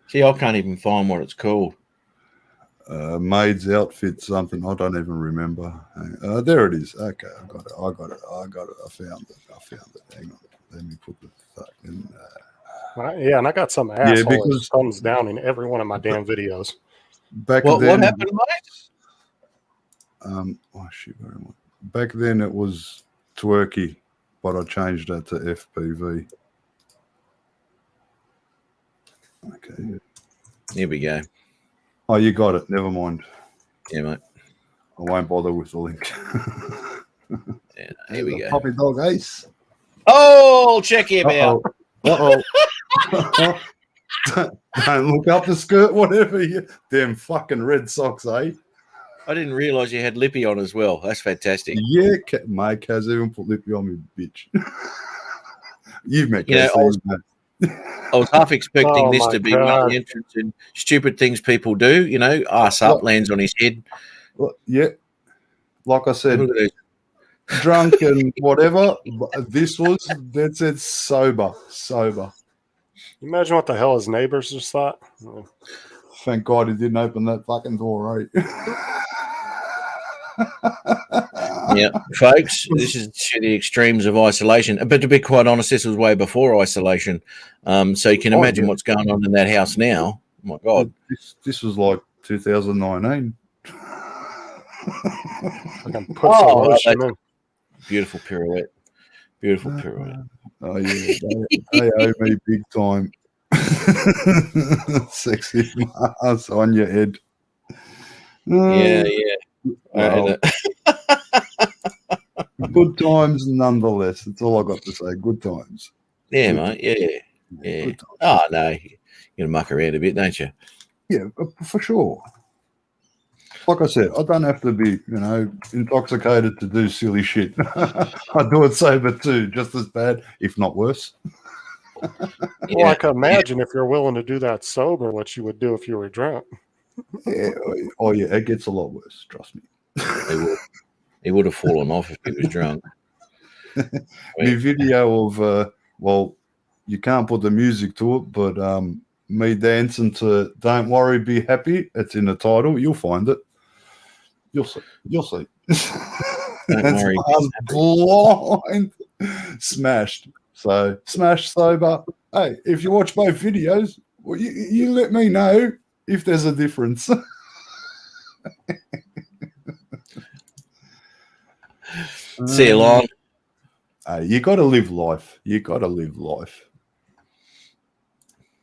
See, I can't even find what it's called. Maid's outfit, something. I don't even remember. There it is. Okay, I got it. I found it. Hang on. Let me put the fucking. Yeah, and I got some asshole that thumbs down in every one of my damn videos. What happened, mate? Oh shit, very much. Back then it was twerky, but I changed that to FPV. Okay. Here we go. Oh, you got it. Never mind. Yeah, mate. I won't bother with the link. Yeah, here we go. Puppy dog Ace. Oh, check him out. Uh-oh. Don't look up the skirt, whatever. Damn fucking Red Sox, eh? I didn't realise you had Lippy on as well. That's fantastic. Yeah, mate, Kaz even put Lippy on me, bitch. You've met You know, Kaz. I was half expecting Oh this my to be one of God. the entrants in stupid things people do. You know, ass up, lands on his head. Yeah, like I said, Look at this. drunk and whatever. But this was, that's it, sober. Imagine what the hell his neighbors just thought. Thank God he didn't open that fucking door, right? Yeah, folks, this is to the extremes of isolation. But to be quite honest, this was way before isolation. So you can imagine what's going on in that house now. Oh my God. This was like 2019. Fucking put some lotion in. Beautiful pirouette. Beautiful pirouette. Oh yeah, they owe me big time. Sexy Mars on your head. Yeah. Well, good times nonetheless. That's all I got to say. Good times. Yeah, mate. Yeah. Good times. Oh, no. You're going to muck around a bit, don't you? Yeah, for sure. Like I said, I don't have to be, intoxicated to do silly shit. I do it sober too, just as bad, if not worse. Well, I can imagine if you're willing to do that sober, what you would do if you were drunk. Yeah. Oh, yeah, it gets a lot worse, trust me. He would have fallen off if he was drunk. My video of, you can't put the music to it, but me dancing to Don't Worry, Be Happy, it's in the title. You'll find it. You'll see. Don't worry. I'm blind. Smashed. So, smashed sober. Hey, if you watch both videos, well, you let me know if there's a difference. See you long. You got to live life.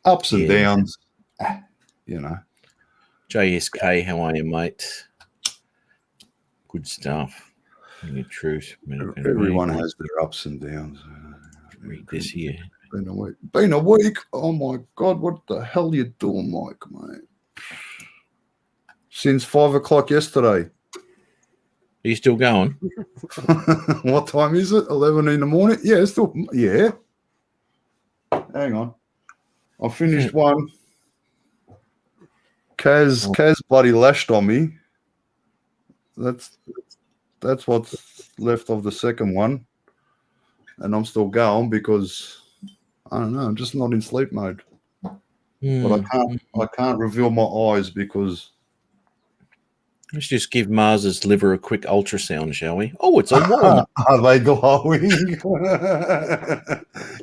Ups and downs, JSK, how are you, mate? Good stuff. Good truth. Everyone has their ups and downs. Read this here. Been a week. Oh my God, what the hell are you doing, Mike, mate? Since 5 o'clock yesterday. Are you still going? What time is it? 11 in the morning? Yeah, still. Yeah. Hang on. I finished one. Kaz bloody lashed on me. That's what's left of the second one. And I'm still going because I don't know, I'm just not in sleep mode. But I can't reveal my eyes because Let's just give Mars's liver a quick ultrasound, shall we? Oh, it's a walnut. Are they glowing?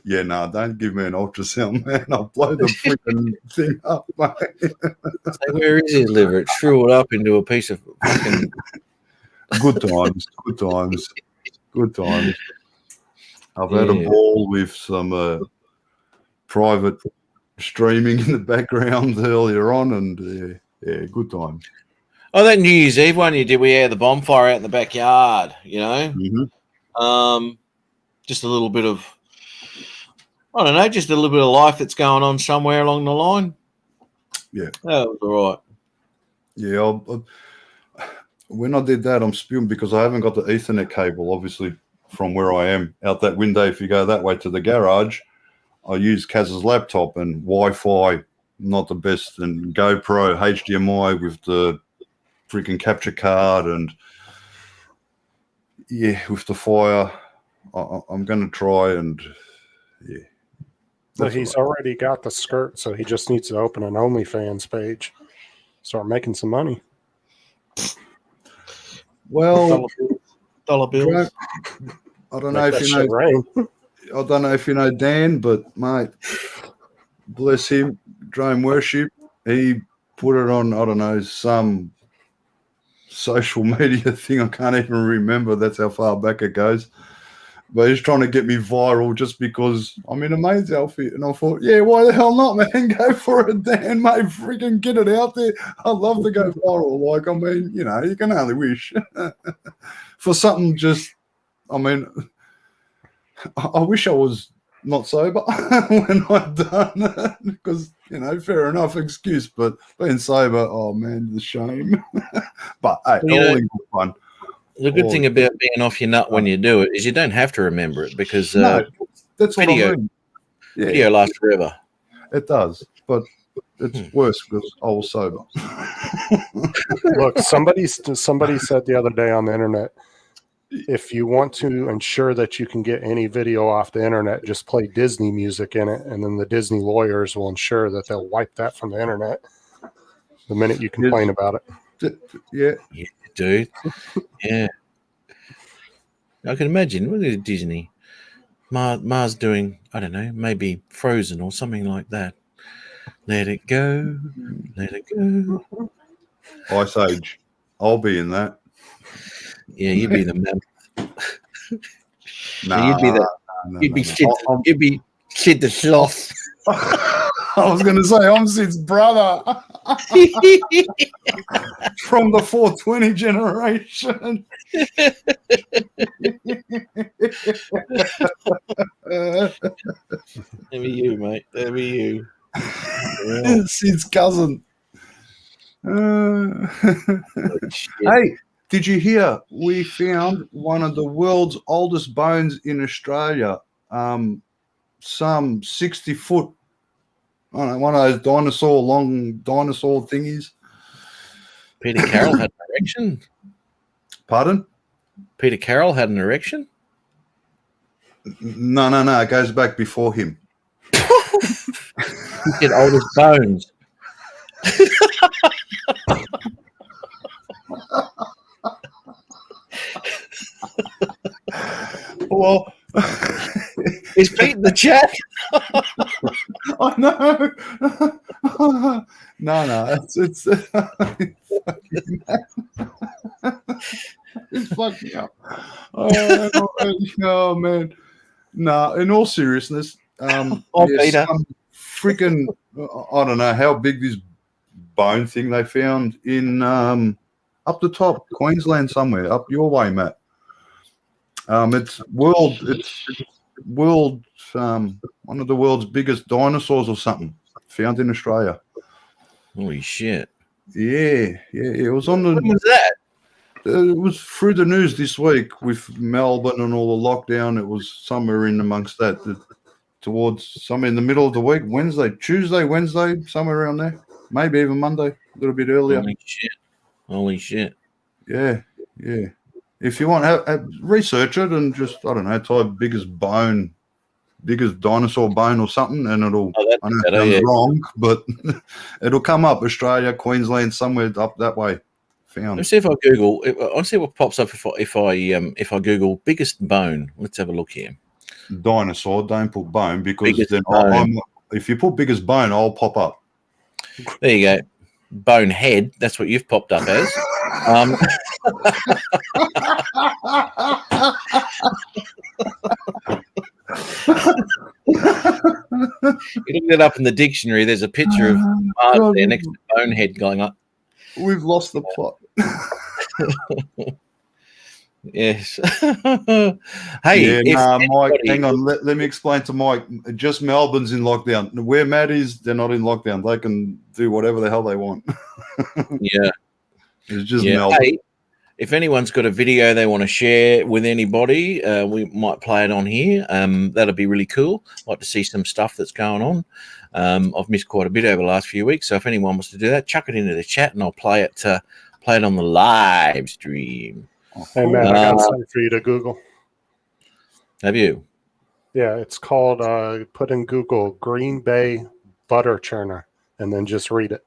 Yeah, no, don't give me an ultrasound, man. I'll blow the freaking thing up, mate. So where is his liver? It threw it up into a piece of fucking... Good times. I've had a ball with some private streaming in the background earlier on, and yeah, good times. Oh, that New Year's Eve one you did, we had the bonfire out in the backyard, Mm-hmm. Just a little bit of, I don't know, just a little bit of life that's going on somewhere along the line. Yeah. That was all right. Yeah, when I did that, I'm spewing because I haven't got the Ethernet cable, obviously, from where I am out that window. If you go that way to the garage, I use Kaz's laptop and Wi-Fi, not the best, and GoPro HDMI with the freaking capture card, and with the fire, I'm going to try and So he's already got the skirt, so he just needs to open an OnlyFans page, start making some money. Well, dollar bills. I don't know if you know. I don't know if you know Dan, but mate, bless him, Drone Worship. He put it on. I don't know, some social media thing. I can't even remember. That's how far back it goes. But he's trying to get me viral just because I'm in a maid's outfit. And I thought, yeah, why the hell not, man? Go for it, Dan, mate. Freaking get it out there. I'd love to go viral. Like, I mean, you can only wish for something just I mean, I wish I was not sober when I'd done it because, fair enough excuse, but being sober, oh man, the shame. But hey, Well, all in good fun. The good All thing in about being off your nut when you do it is you don't have to remember it because No, that's what video- I mean. Yeah, video lasts forever. it does, but it's worse because I was sober. Look, somebody said the other day on the internet, if you want to ensure that you can get any video off the internet, just play Disney music in it, and then the Disney lawyers will ensure that they'll wipe that from the internet the minute you complain about it. Yeah, Dude. Yeah. I can imagine. Look at Disney. Mars doing, I don't know, maybe Frozen or something like that. Let it go. Let it go. Ice Age. I'll be in that. Yeah, you'd be the man. Nah, you'd be the no, you'd be no. Sid, I'm- you'd be Sid the Sloth. I was going to say I'm Sid's brother from the 420 generation. That'd be you, mate. That'd be you. Sid's cousin. Shit. Hey, did you hear? We found one of the world's oldest bones in Australia. Some 60-foot. I don't know, one of those long dinosaur thingies. Peter Carroll had an erection. Pardon? Peter Carroll had an erection. No. It goes back before him. He said oldest bones. Well, He's beating the chat. I know. No. It's it's fucked me up. Oh man. No, in all seriousness, Peter. some freaking I don't know how big this bone thing they found in up the top, Queensland somewhere, up your way, Matt. It's world one of the world's biggest dinosaurs or something found in Australia. Holy shit. Yeah. It was on When the was that? it was through the news this week with Melbourne and all the lockdown. It was somewhere in amongst that, towards somewhere in the middle of the week, Tuesday, Wednesday, somewhere around there. Maybe even Monday, a little bit earlier. Holy shit. Yeah. If you want, have research it and just, I don't know, type biggest dinosaur bone or something, and it'll, Oh, that's I know it better, sounds yeah. wrong, but it'll come up, Australia, Queensland, somewhere up that way. Found. Let's see if I Google. I'll see what pops up if I Google biggest bone. Let's have a look here. Dinosaur, don't put bone because Biggest then bone. if you put biggest bone, I'll pop up. There you go. Bone head. That's what you've popped up as. You look it up in the dictionary. There's a picture of Mars there next to bonehead going up. We've lost the plot. Yes. Hey, Mike, hang on. Let me explain to Mike. Just Melbourne's in lockdown. Where Matt is, they're not in lockdown. They can do whatever the hell they want. Yeah. It's just Yeah. Melbourne. Hey, if anyone's got a video they want to share with anybody, we might play it on here. That'll be really cool. I'd like to see some stuff that's going on. I've missed quite a bit over the last few weeks, so if anyone wants to do that, chuck it into the chat and I'll play it on the live stream. Hey, Matt, I got something for you to Google. Have you? Yeah, it's called, put in Google, Green Bay butter churner, and then just read it.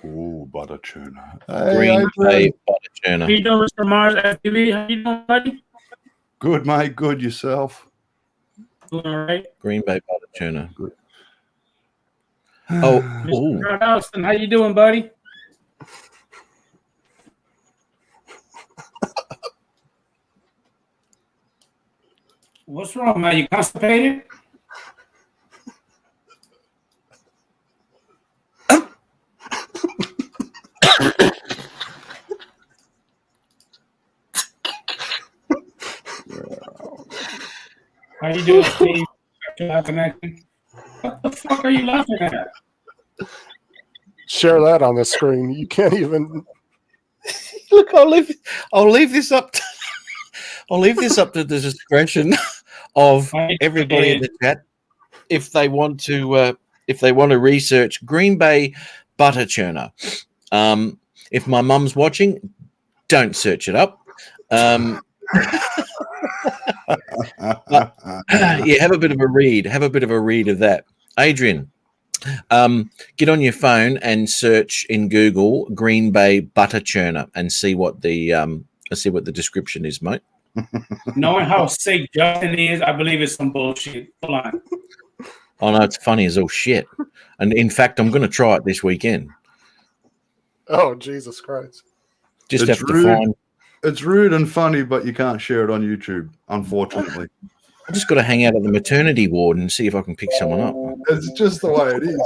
Ooh, butter churner. Green Bay butter churner. How you doing, Mr. Mars FTV? How you doing, buddy? Good, mate. Good yourself. Doing all right. Green Bay butter churner. Good. Oh, ooh. Mr. Austin, how you doing, buddy? What's wrong, man? You constipated? you doing, Steve? Laughing at me? What the fuck are you laughing at? Share that on the screen. You can't even. Look, I'll leave this up. I'll leave this up to the discretion of everybody in the chat if they want to research Green Bay butter churner. If my mum's watching, don't search it up. Yeah, have a bit of a read. Have a bit of a read of that, Adrian. Get on your phone and search in Google Green Bay butter churner and see what the description is, mate. Knowing how sick Justin is, I believe it's some bullshit. Hold on. Oh no, it's funny as all shit. And in fact, I'm going to try it this weekend. Oh, Jesus Christ! Just It's have to rude. find. It's rude and funny, but you can't share it on YouTube, unfortunately. I just got to hang out at the maternity ward and see if I can pick someone up. It's just the way it is.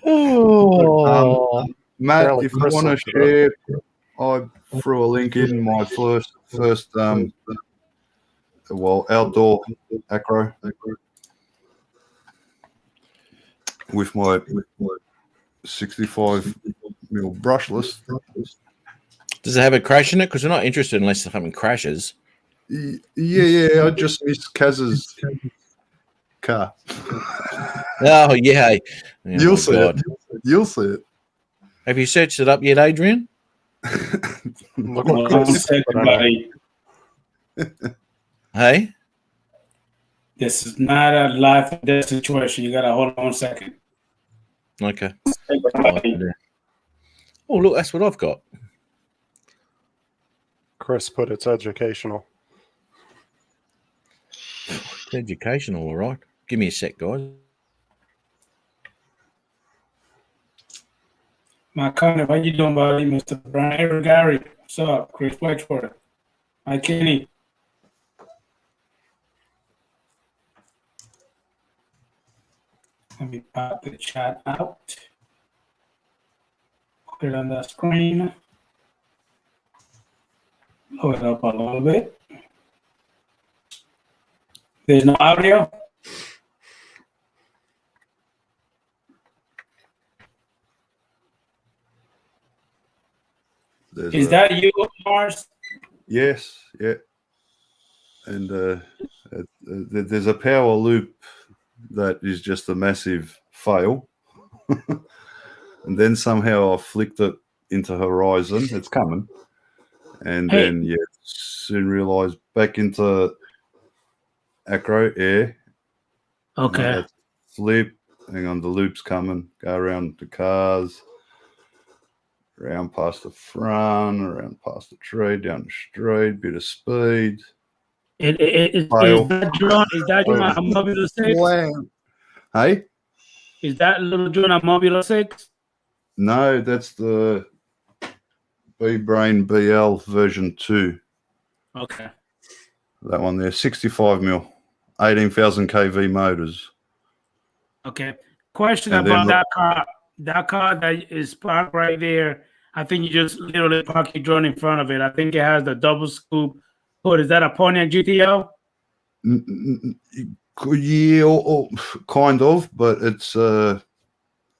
Oh, Matt, Apparently if you Chris want to looked it share, I threw a link in my first outdoor acro with my 65 mil brushless. does it have a crash in it? Because we're not interested unless something crashes. Yeah. I just missed Kaz's car. Oh yeah, You'll see it. You'll see it. Have you searched it up yet, Adrian? Look Hold what on a Chris second, put on. buddy. Hey, This is not a life or death situation. You gotta hold on a second. okay. Hey, buddy. Oh look, that's what I've got. Chris put it's educational. It's educational, all right. Give me a sec, guys. My cousin, how you doing, buddy? Mr. Brian Eric Gary. What's up? Chris Fletchford. Hi, Kenny. Let me pop the chat out. Put it on the screen. Load it up a little bit. There's no audio. Is that you, Mars? Yes, yeah. And there's a power loop that is just a massive fail. And then somehow I flicked it into Horizon. It's coming. And Hey. then, soon realized back into Acro Air. Okay. That's flip. Hang on, the loop's coming. Go around the cars. Around past the front, around past the tree, down the street, bit of speed. Is Fail. that drone? Is that drone a Mobile 6? Slam. Hey? Is that little drone a Mobile 6? No, that's the B-Brain BL version 2. Okay. That one there, 65 mil, 18,000 kV motors. Okay. Question And about then that car. That car that is parked right there. I think you just literally park your drone in front of it. I think it has the double scoop hood. Is that a Pontiac GTO? Yeah, or kind of, but it's a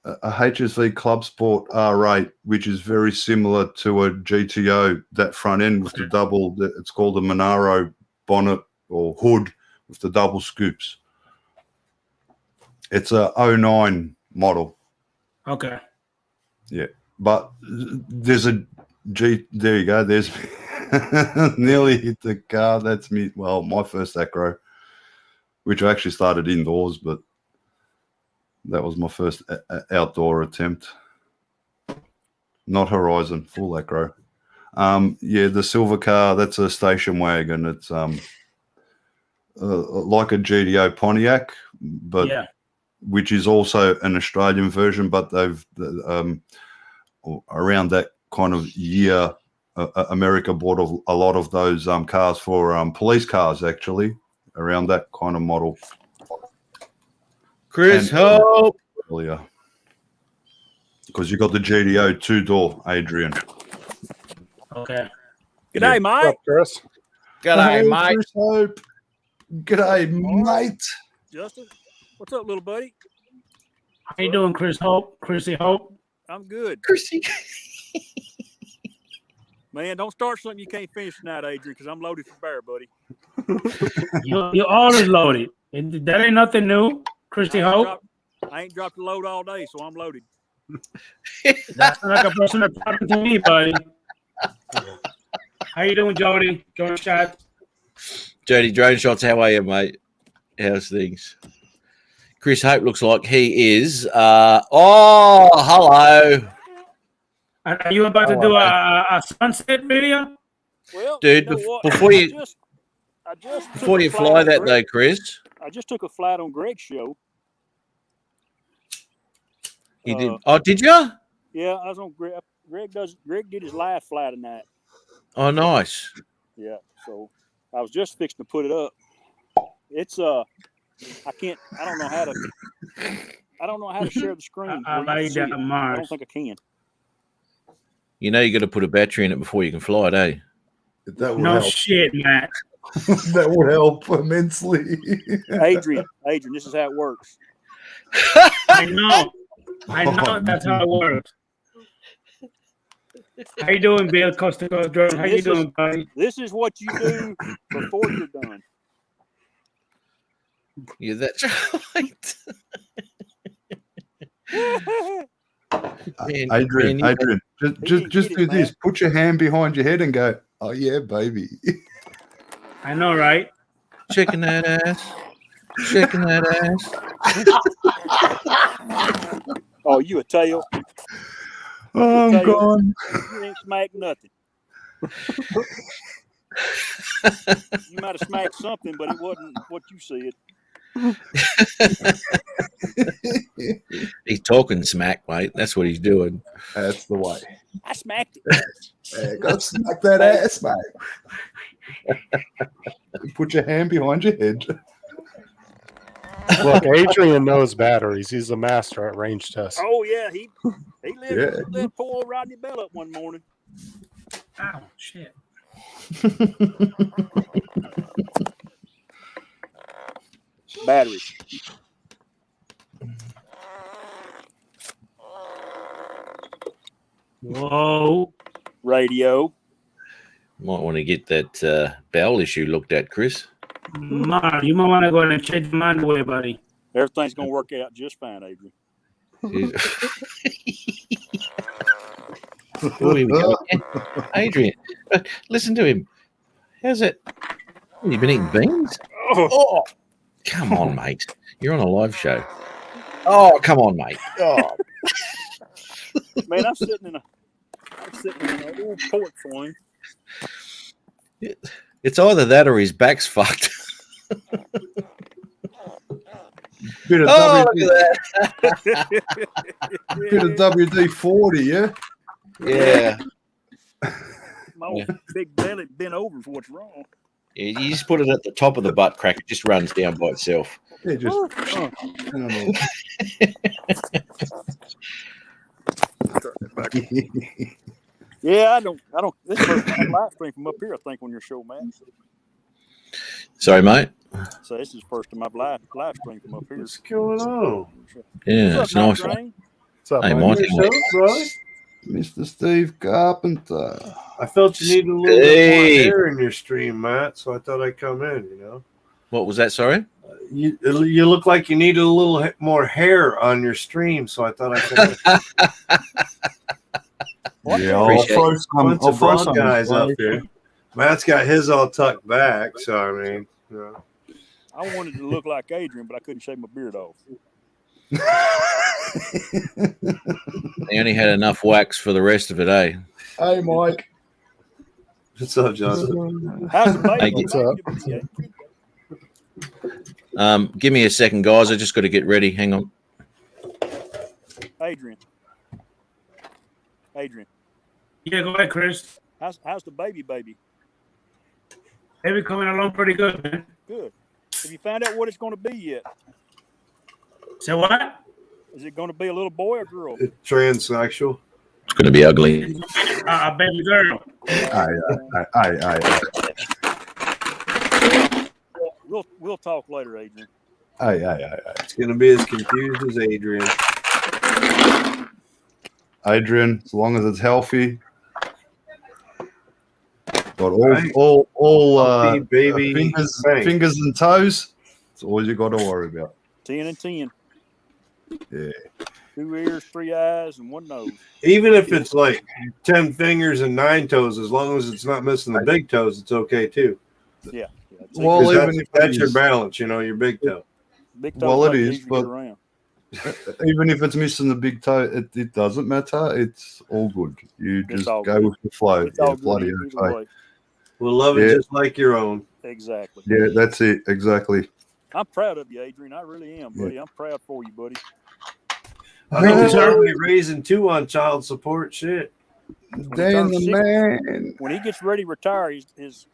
HSV Club Sport R8, which is very similar to a GTO, that front end with the double, it's called a Monaro bonnet or hood with the double scoops. It's a 09 model. Okay. Yeah, but there's a G. There you go. There's nearly hit the car. That's me. Well, my first acro, which I actually started indoors, but that was my first outdoor attempt. Not Horizon, full acro. Yeah, the silver car. That's a station wagon. It's like a GTO Pontiac, but. Yeah. Which is also an Australian version, but they've around that kind of year, America bought a lot of those cars for police cars, actually, around that kind of model. Chris, And- help! Earlier, because you got the GTO 2-door, Adrian. Okay. G'day, What's mate. up, Chris? G'day, mate. Chris Hope. G'day, mate. Justin, what's up, little buddy? How you doing, Chris Hope? Chrissy Hope? I'm good. Chrissy. Man, don't start something you can't finish tonight, Adrian, because I'm loaded for bear, buddy. You're always loaded. That ain't nothing new, Chrissy Hope. I ain't dropped the load all day, so I'm loaded. That's like a person that's talking to me, buddy. How you doing, Jody? Drone Shots. Jody Drone Shots, how are you, mate? How's things? Chris Hope looks like he is. Hello. Are you about to do a sunset video? Well, Dude, you know what? before you I just before took you a flight fly on that Greg- though, Chris, I just took a flight on Greg's show. you did. Oh, did you? Yeah, I was on Greg. Greg did his live fly tonight. Oh, nice. Yeah, so I was just fixing to put it up. It's I don't know how to share the screen. I where you like can see that, it. I Mars. don't think I can. You know you got to put a battery in it before you can fly it, eh? That would No help. shit, Matt. That would help immensely. Adrian, this is how it works. I know that's how it works. How you doing, Bill Costa Coast Drone? How you doing, buddy? This is what you do before you're done. Yeah, that's right. Man, Adrian, man, Adrian, just get it, do this. man. Put your hand behind your head and go, oh, yeah, baby. I know, right? Shaking that ass. Shaking that ass. Oh, you a tail? Oh, I'm Tell you- gone. You ain't smacked nothing. You might have smacked something, but it wasn't what you said. He's talking smack, mate. That's what he's doing. That's the way. I smacked it. Yeah, go smack that ass, mate. Put your hand behind your head. Look, Adrian knows batteries. He's a master at range tests. Oh yeah, he lived Yeah. that poor old Rodney Bell up one morning. Ow, shit. Battery. Whoa. Radio. Might want to get that bowel issue looked at, Chris. Mar, you might want to go ahead and change your mind away, buddy. Everything's gonna work out just fine, Adrian. Oh, here we go. Adrian, listen to him. How's it? You been eating beans? Oh, come on, mate. You're on a live show. Oh, come on, mate. Oh, Man, I'm sitting in an old porch swing. it's either that or his back's fucked. Bit of, Oh, WD, look at that. bit of WD-40, yeah? Yeah. My old big belly bent over for what's wrong. Yeah, you just put it at the top of the butt crack. It just runs down by itself. Yeah, just. Oh, I don't know. yeah, I don't. This is the first time live stream from up here. I think on your show, man. Sorry, mate. So this is the first time I've live stream from up here. What's going on? Yeah, What's it's up, nice. Night Drain? What's up, Hey, man? Monty. Your show, brother? Mr. Steve Carpenter. I felt you needed a little bit Hey. more air in your stream, Matt, so I thought I'd come in, you know. What was that? Sorry? You look like you needed a little more hair on your stream, so I thought I'd come in. Yeah, I'll Appreciate throw some. Bunch I'll of throw blonde some. guys up here. Matt's got his all tucked back, so I mean, you know. I wanted to look like Adrian, but I couldn't shave my beard off. They only had enough wax for the rest of it, eh? Hey, Mike. What's up, Justin? How's the baby? Hey, what's up? Give me a second, guys. I just got to get ready. Hang on. Adrian. Yeah, go ahead, Chris. How's the baby? They be coming along pretty good, man. Good. Have you found out what it's going to be yet? Say what? Is it going to be a little boy or girl? Transsexual. It's going to be ugly. Baby girl. Aye. We'll talk later, Adrian. Aye. It's going to be as confused as Adrian. Adrian, as long as it's healthy. Got Right. all Healthy, baby, fingers and toes. That's all you got to worry about. 10 and 10. Yeah. 2 ears, 3 eyes, and 1 nose. Even if it's like 10 fingers and 9 toes, as long as it's not missing the big toes, it's okay too. Yeah. Well, 'Cause even if that's your it's- balance, your big toe. Big toes Well, it make is, easy to but- get around. Even if it's missing the big toe, it doesn't matter. It's all good. You It's just all go good. with the flow. It's all Yeah, good bloody either okay. way. We'll love it Yeah. just like your own. Exactly. Yeah, that's it. Exactly. I'm proud of you, Adrian. I really am, buddy. I'm proud for you, buddy. I think he's already raising 2 on child support. Shit. Dan the 60, man. When he gets ready to retire, his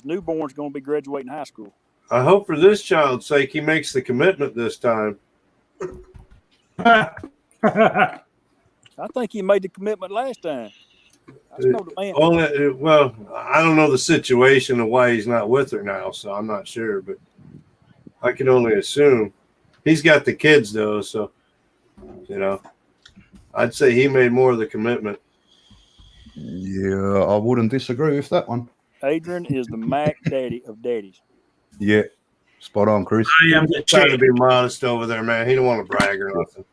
newborn's going to be graduating high school. I hope for this child's sake he makes the commitment this time. I think he made the commitment last time. I know the man. Well, I don't know the situation of why he's not with her now, so I'm not sure, but I can only assume. He's got the kids, though, so, I'd say he made more of the commitment. Yeah, I wouldn't disagree with that one. Adrian is the Mac daddy of daddies. Yeah, spot on, Chris. I am the Trying to champ. be modest over there, man. He don't want to brag or nothing.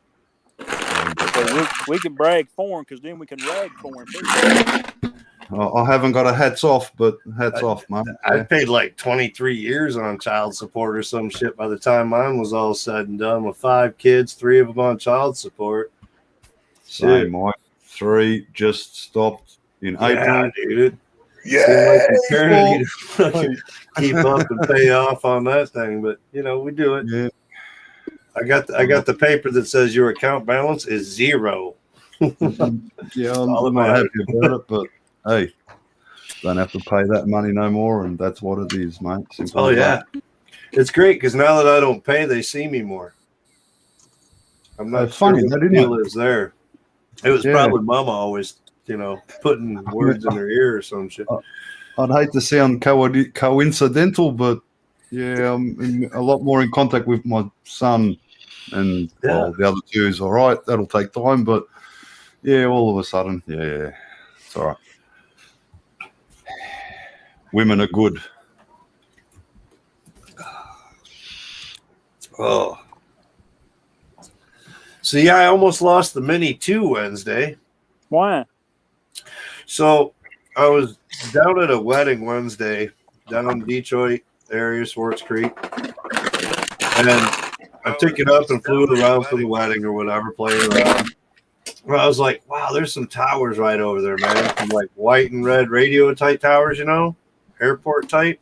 So we can brag for him because then we can rag for him too. I haven't got a hats off, but hats off, man. I paid like 23 years on child support or some shit by the time mine was all said and done with 5 kids, 3 of them on child support. Same, Mike. 3 just stopped in April. Dude. Yeah. Seemed like eternity to fucking keep up and pay off on that thing, but we do it. Yeah. I got the paper that says your account balance is 0. Yeah, all I'm not about happy about it, but hey, don't have to pay that money no more, and that's what it is, mate. Simple Oh as yeah, that. it's great because now that I don't pay, they see me more. I'm not It's funny, what that, the isn't deal it? is there. It was Yeah. probably Mama always, putting words in her ear or some shit. I'd hate to sound coincidental, but yeah, I'm a lot more in contact with my son, and well, the other 2 is all right. That'll take time, but yeah, all of a sudden, yeah, it's all right. Women are good. Oh. So yeah, I almost lost the Mini 2 Wednesday. Why? So I was down at a wedding Wednesday down in Detroit area, Swartz Creek. And I took it up and flew it around for the wedding or whatever, playing around. Well, I was like, wow, there's some towers right over there, man. Some like white and red radio type towers, airport type.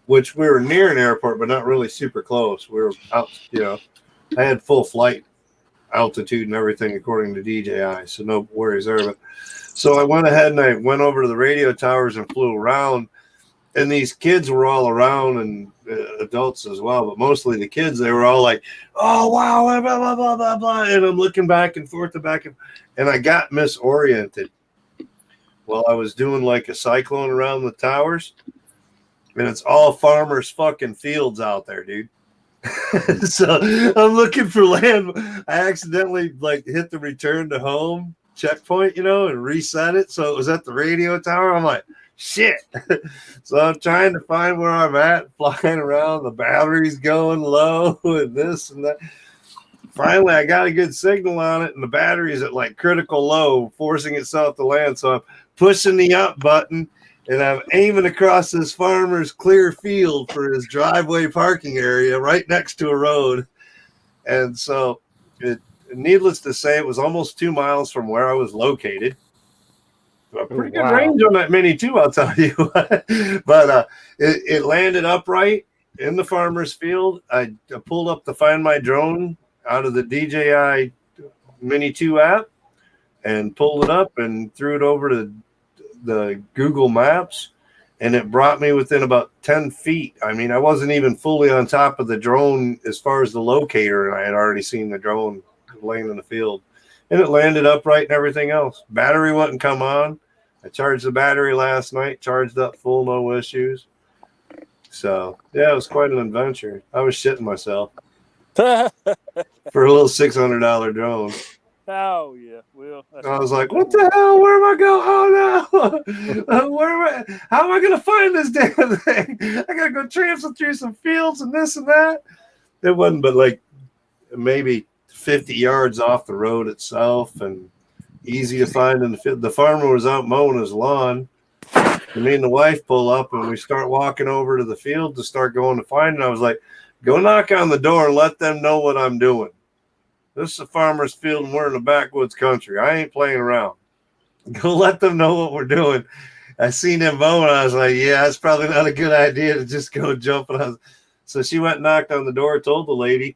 Which we were near an airport, but not really super close. We were out, I had full flight altitude and everything according to DJI, so no worries there. But so I went ahead and I went over to the radio towers and flew around, and these kids were all around and adults as well, but mostly the kids. They were all like, "Oh wow, blah blah blah blah blah," and I'm looking back and forth and I got misoriented while I was doing like a cyclone around the towers, and it's all farmers' fucking fields out there, dude. So I'm looking for land. I accidentally hit the return to home checkpoint, and reset it. So it was at the radio tower. I'm like, shit. So I'm trying to find where I'm at, flying around. The battery's going low and this and that. Finally, I got a good signal on it, and the battery's at critical low, forcing itself to land. So I'm pushing the up button, and I'm aiming across this farmer's clear field for his driveway parking area right next to a road. And so, needless to say, it was almost 2 miles from where I was located. A pretty good range on that Mini too, I'll tell you. But it landed upright in the farmer's field. I pulled up the Find My Drone out of the DJI Mini 2 app and pulled it up and threw it over to the Google Maps, and it brought me within about 10 feet. I mean, I wasn't even fully on top of the drone as far as the locator, and I had already seen the drone laying in the field. and it landed upright and everything else. Battery wouldn't come on. I charged the battery last night, charged up full, no issues. So yeah, it was quite an adventure. I was shitting myself for a little $600 drone. Oh yeah, well. I was like, "What the hell? Where am I going? Oh no! Where am I? How am I going to find this damn thing? I got to go traipsing through some fields and this and that." It wasn't, but like maybe 50 yards off the road itself, and easy to find in the field. The farmer was out mowing his lawn. And me and the wife pull up, and we start walking over to the field to start going to find it. I was like, "Go knock on the door and let them know what I'm doing. This is a farmer's field, and we're in the backwoods country. I ain't playing around. Go let them know what we're doing." I seen him mowing. I was like, "Yeah, it's probably not a good idea to just go jumping." So she went and knocked on the door, told the lady.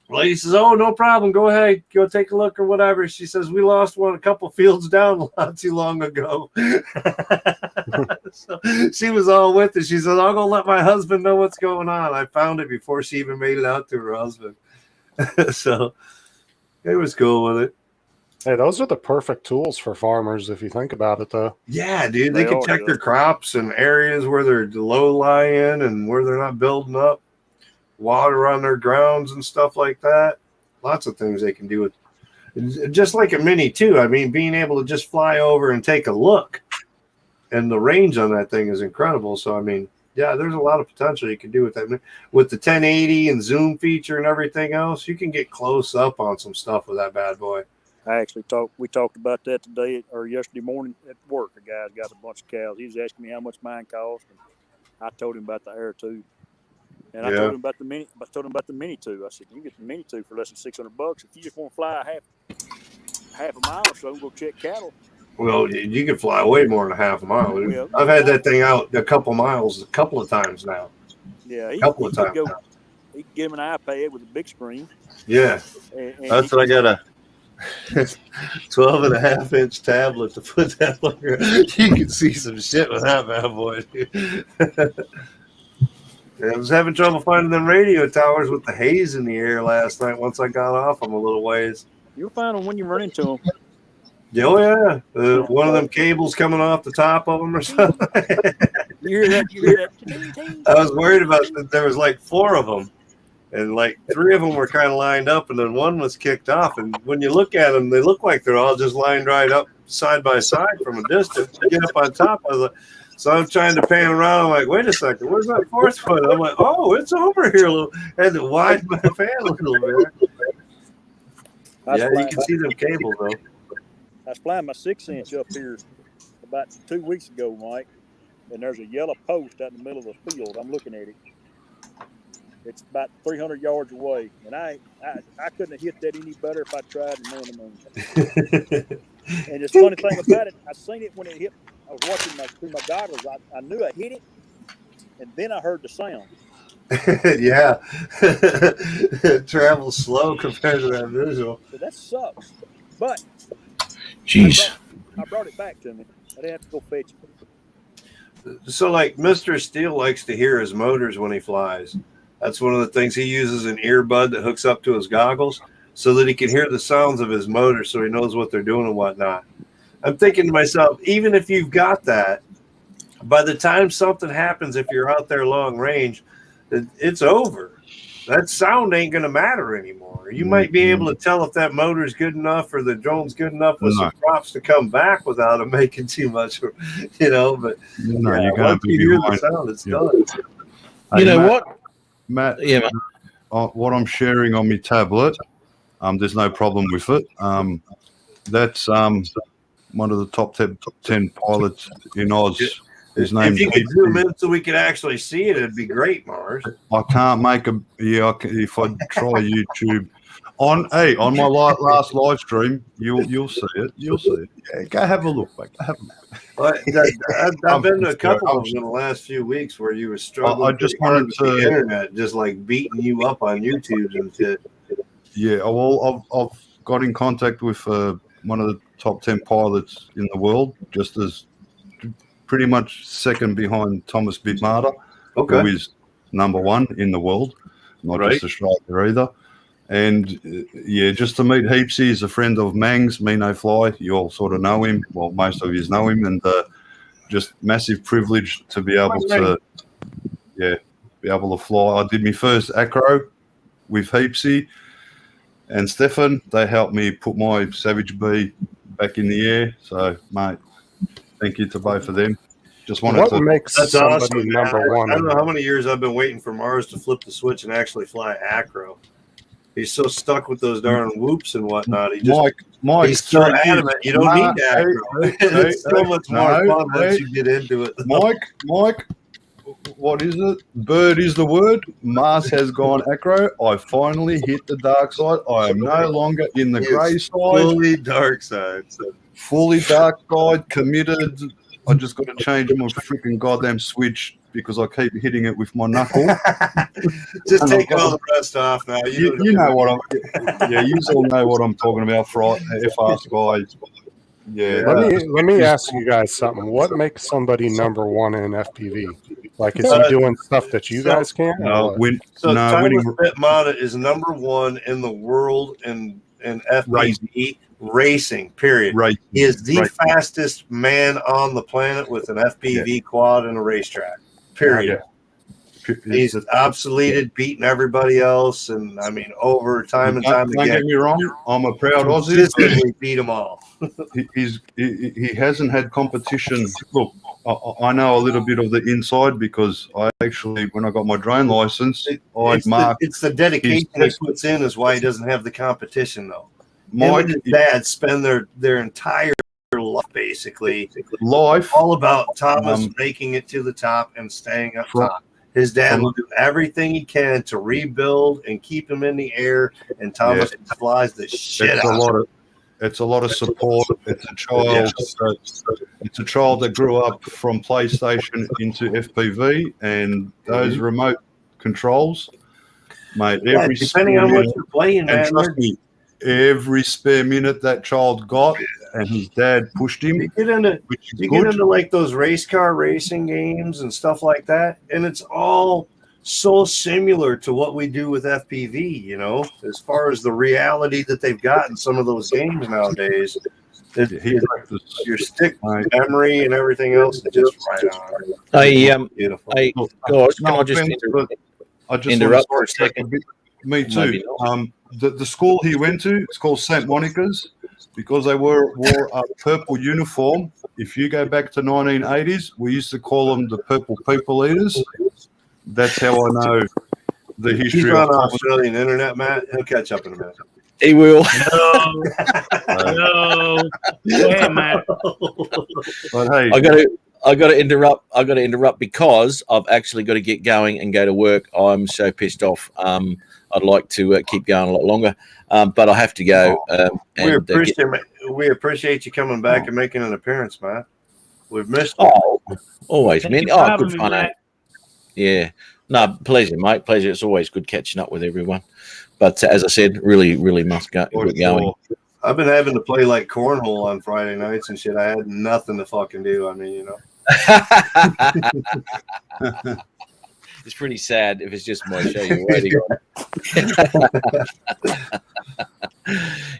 The lady says, "Oh, no problem. Go ahead. Go take a look or whatever." She says, "We lost one a couple fields down not too long ago." So she was all with it. She said, "I'll go let my husband know what's going on." I found it before she even made it out to her husband. So it was cool with it. Hey, those are the perfect tools for farmers if you think about it, though. Yeah, dude. They They can are, check yeah. their crops and areas where they're low lying and where they're not building up water on their grounds and stuff like that. Lots of things they can do with just like a Mini too. I mean, being able to just fly over and take a look, and the range on that thing is incredible. So I mean, yeah, there's a lot of potential you can do with that. With the 1080 and zoom feature and everything else, you can get close up on some stuff with that bad boy. We talked about that today or yesterday morning at work. A guy's got a bunch of cows. He was asking me how much mine cost, and I told him about the Air 2. And I Yeah. told him about the Mini. I told him about the Mini 2. I said, "You can get the Mini 2 for less than $600. If you just want to fly half a mile or so and go check cattle." Well, you can fly way more than a half a mile. Dude. Yeah. I've had that thing out a couple miles a couple of times now. Yeah, he Couple of could times go. now. He could give him an iPad with a big screen. Yeah, And that's what I got a 12.5-inch tablet to put that on. You can see some shit with that bad boy. Dude. I was having trouble finding them radio towers with the haze in the air last night once I got off them a little ways. You'll find them when you run into them. Oh, yeah. One of them cables coming off the top of them or something. You hear that? You hear that? I was worried about that. There was like 4 of them, and like 3 of them were kind of lined up, and then one was kicked off. And when you look at them, they look like they're all just lined right up side by side from a distance. You get up on top, I was like, so I'm trying to pan around. I'm like, wait a second, where's that 4th one? I'm like, oh, it's over here a little. I had to widen my fan a little bit. Yeah, you can see them cables though. I was flying my 6-inch up here about 2 weeks ago, Mike, and there's a yellow post out in the middle of the field. I'm looking at it. It's about 300 yards away, and I couldn't have hit that any better if I tried to man the moon. And the funny thing about it, I seen it when it hit. I was watching through my goggles. I knew I hit it, and then I heard the sound. Yeah, it travels slow compared to that visual. So that sucks. But Jeez. I brought it back to me. I didn't have to go fetch it. So, like, Mr. Steele likes to hear his motors when he flies. That's one of the things. He uses an earbud that hooks up to his goggles so that he can hear the sounds of his motor, so he knows what they're doing and whatnot. I'm thinking to myself, even if you've got that, by the time something happens, if you're out there long range, it's over. That sound ain't going to matter anymore. You might be able to tell if that motor's good enough or the drone's good enough with some props to come back without them making too much, but you're going to once be you hear the behind. sound, it's Yeah. done. You know Matt, what? Matt, Yeah, mate. what I'm sharing on my tablet, there's no problem with it. That's one of the top 10 pilots in Oz. His name's If you could zoom in so we could actually see it, it'd be great, Mars. I can't make a if I try YouTube on my last live stream, you'll see it. You'll see it. Yeah, go have a look, mate. Go have a look. But I've been to a couple of them in the last few weeks where you were struggling. I just pretty hard wanted with to- the internet, just like beating you up on YouTube and shit. Yeah, well, I've got in contact with one of the top 10 pilots in the world, just as pretty much second behind Thomas Bitmata, Okay. who is number 1 in the world, not Right. just Australia either. And yeah, just to meet Heapsy, he's a friend of Mangs, Me No Fly. You all sort of know him. Well, most of you know him, and just massive privilege to be able to, be able to fly. I did my first acro with Heapsy and Stefan. They helped me put my Savage Bee back in the air. So, mate, thank you to both of them. Just wanted What to. makes That's somebody awesome, man. number one? I don't know how many years I've been waiting for Mars to flip the switch and actually fly acro. He's so stuck with those darn whoops and whatnot. Mike, He's so adamant. You don't need acro. It's so much more fun once you get into it. Mike, what is it? Bird is the word. Mars has gone acro. I finally hit the dark side. I am no longer in the grey side. Fully dark side. Fully dark side, committed. I just got to change my freaking goddamn switch because I keep hitting it with my knuckle. Just take all the rest off now. You know what I'm. Yeah, you all know what I'm talking about. For FR Sky. Yeah. Let me ask you guys something. What makes somebody number one in FPV? Like, is he doing stuff that you guys can't? No, winning. Mata is number one in the world in FPV racing. Period. Right. He is the fastest man on the planet with an FPV quad and a racetrack. Period. He's obsoleted, beating everybody else, and I mean, over time and time again. Don't get me wrong, I'm a proud Aussie. Consistently beat them all. He hasn't had competition. Look, I know a little bit of the inside because I actually, when I got my drone license, it's the dedication he puts in is why he doesn't have the competition, though. Him and his dad spend their entire life, basically, all about Thomas making it to the top and staying up top. His dad will do everything he can to rebuild and keep him in the air, and Thomas flies the shit out. It's a lot of support. It's a child. It's a child that grew up from PlayStation into FPV, and those remote controls, mate. Depending on what you're playing, man. Trust me, every spare minute that child got, and his dad pushed him. You get into like those race car racing games and stuff like that, and it's all so similar to what we do with FPV, you know, as far as the reality that they've got in some of those games nowadays. Your stick memory and everything else is just right on. Beautiful. Guys, can I just interrupt for a second? Me too. The school he went to, it's called St. Monica's, because they wore a purple uniform. If you go back to 1980s, we used to call them the Purple People Eaters. That's how I know the history. He's on Australian internet, Matt. He'll catch up in a minute. He will. No. Yeah, Matt. But hey, I got to interrupt. I got to interrupt because I've actually got to get going and go to work. I'm so pissed off. I'd like to keep going a lot longer, but I have to go. We appreciate you coming back and making an appearance, Matt. We've missed you. Oh, always, man. Oh, good fun, eh? Yeah. No, pleasure, mate. Pleasure. It's always good catching up with everyone. But as I said, really, really must get going. I've been having to play like cornhole on Friday nights and shit. I had nothing to fucking do. I mean, you know. It's pretty sad if it's just my show you're waiting on.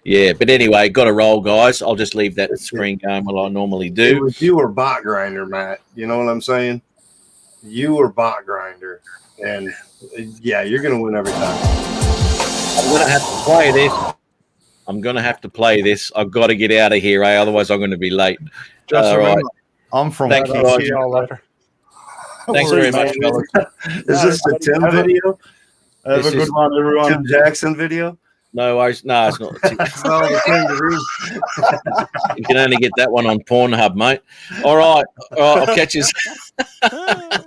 Yeah, but anyway, got to roll, guys. I'll just leave that screen going while I normally do. It was you or Bot Grinder, Matt. You know what I'm saying? You or Bot Grinder. And, yeah, you're going to win every time. I'm going to have to play this. I've got to get out of here, otherwise I'm going to be late. Just remember, I'm from... Thank you, See y'all later. Thanks very much, fellas. Is this the Tim video? Have a good one, everyone. Tim Jackson video? No worries. No, it's not. You can only get that one on Pornhub, mate. All right. I'll catch you. Have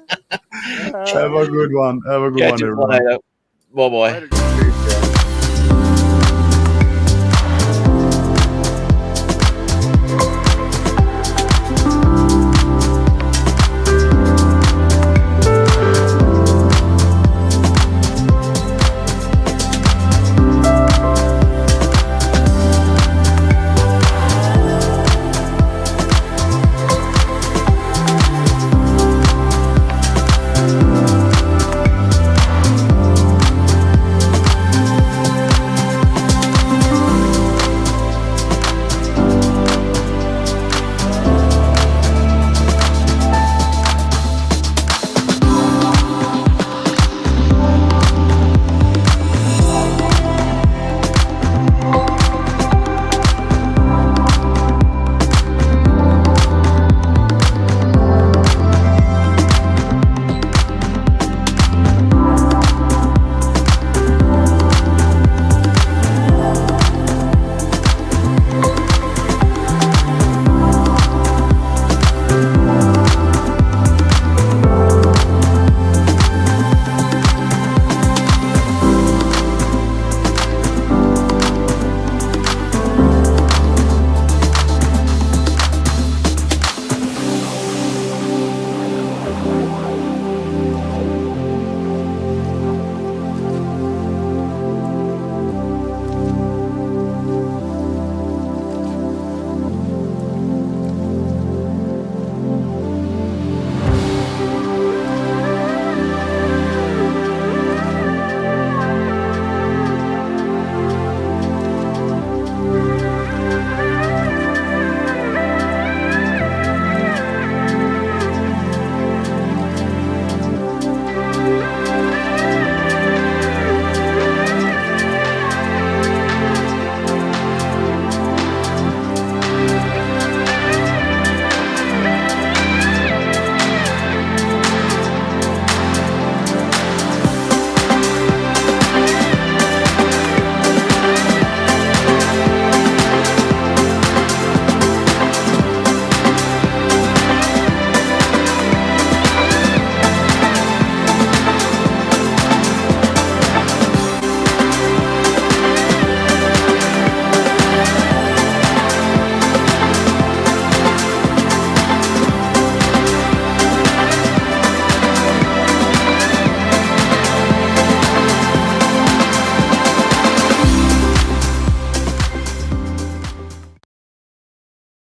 a good one. Have a good one, everyone. Bye-bye.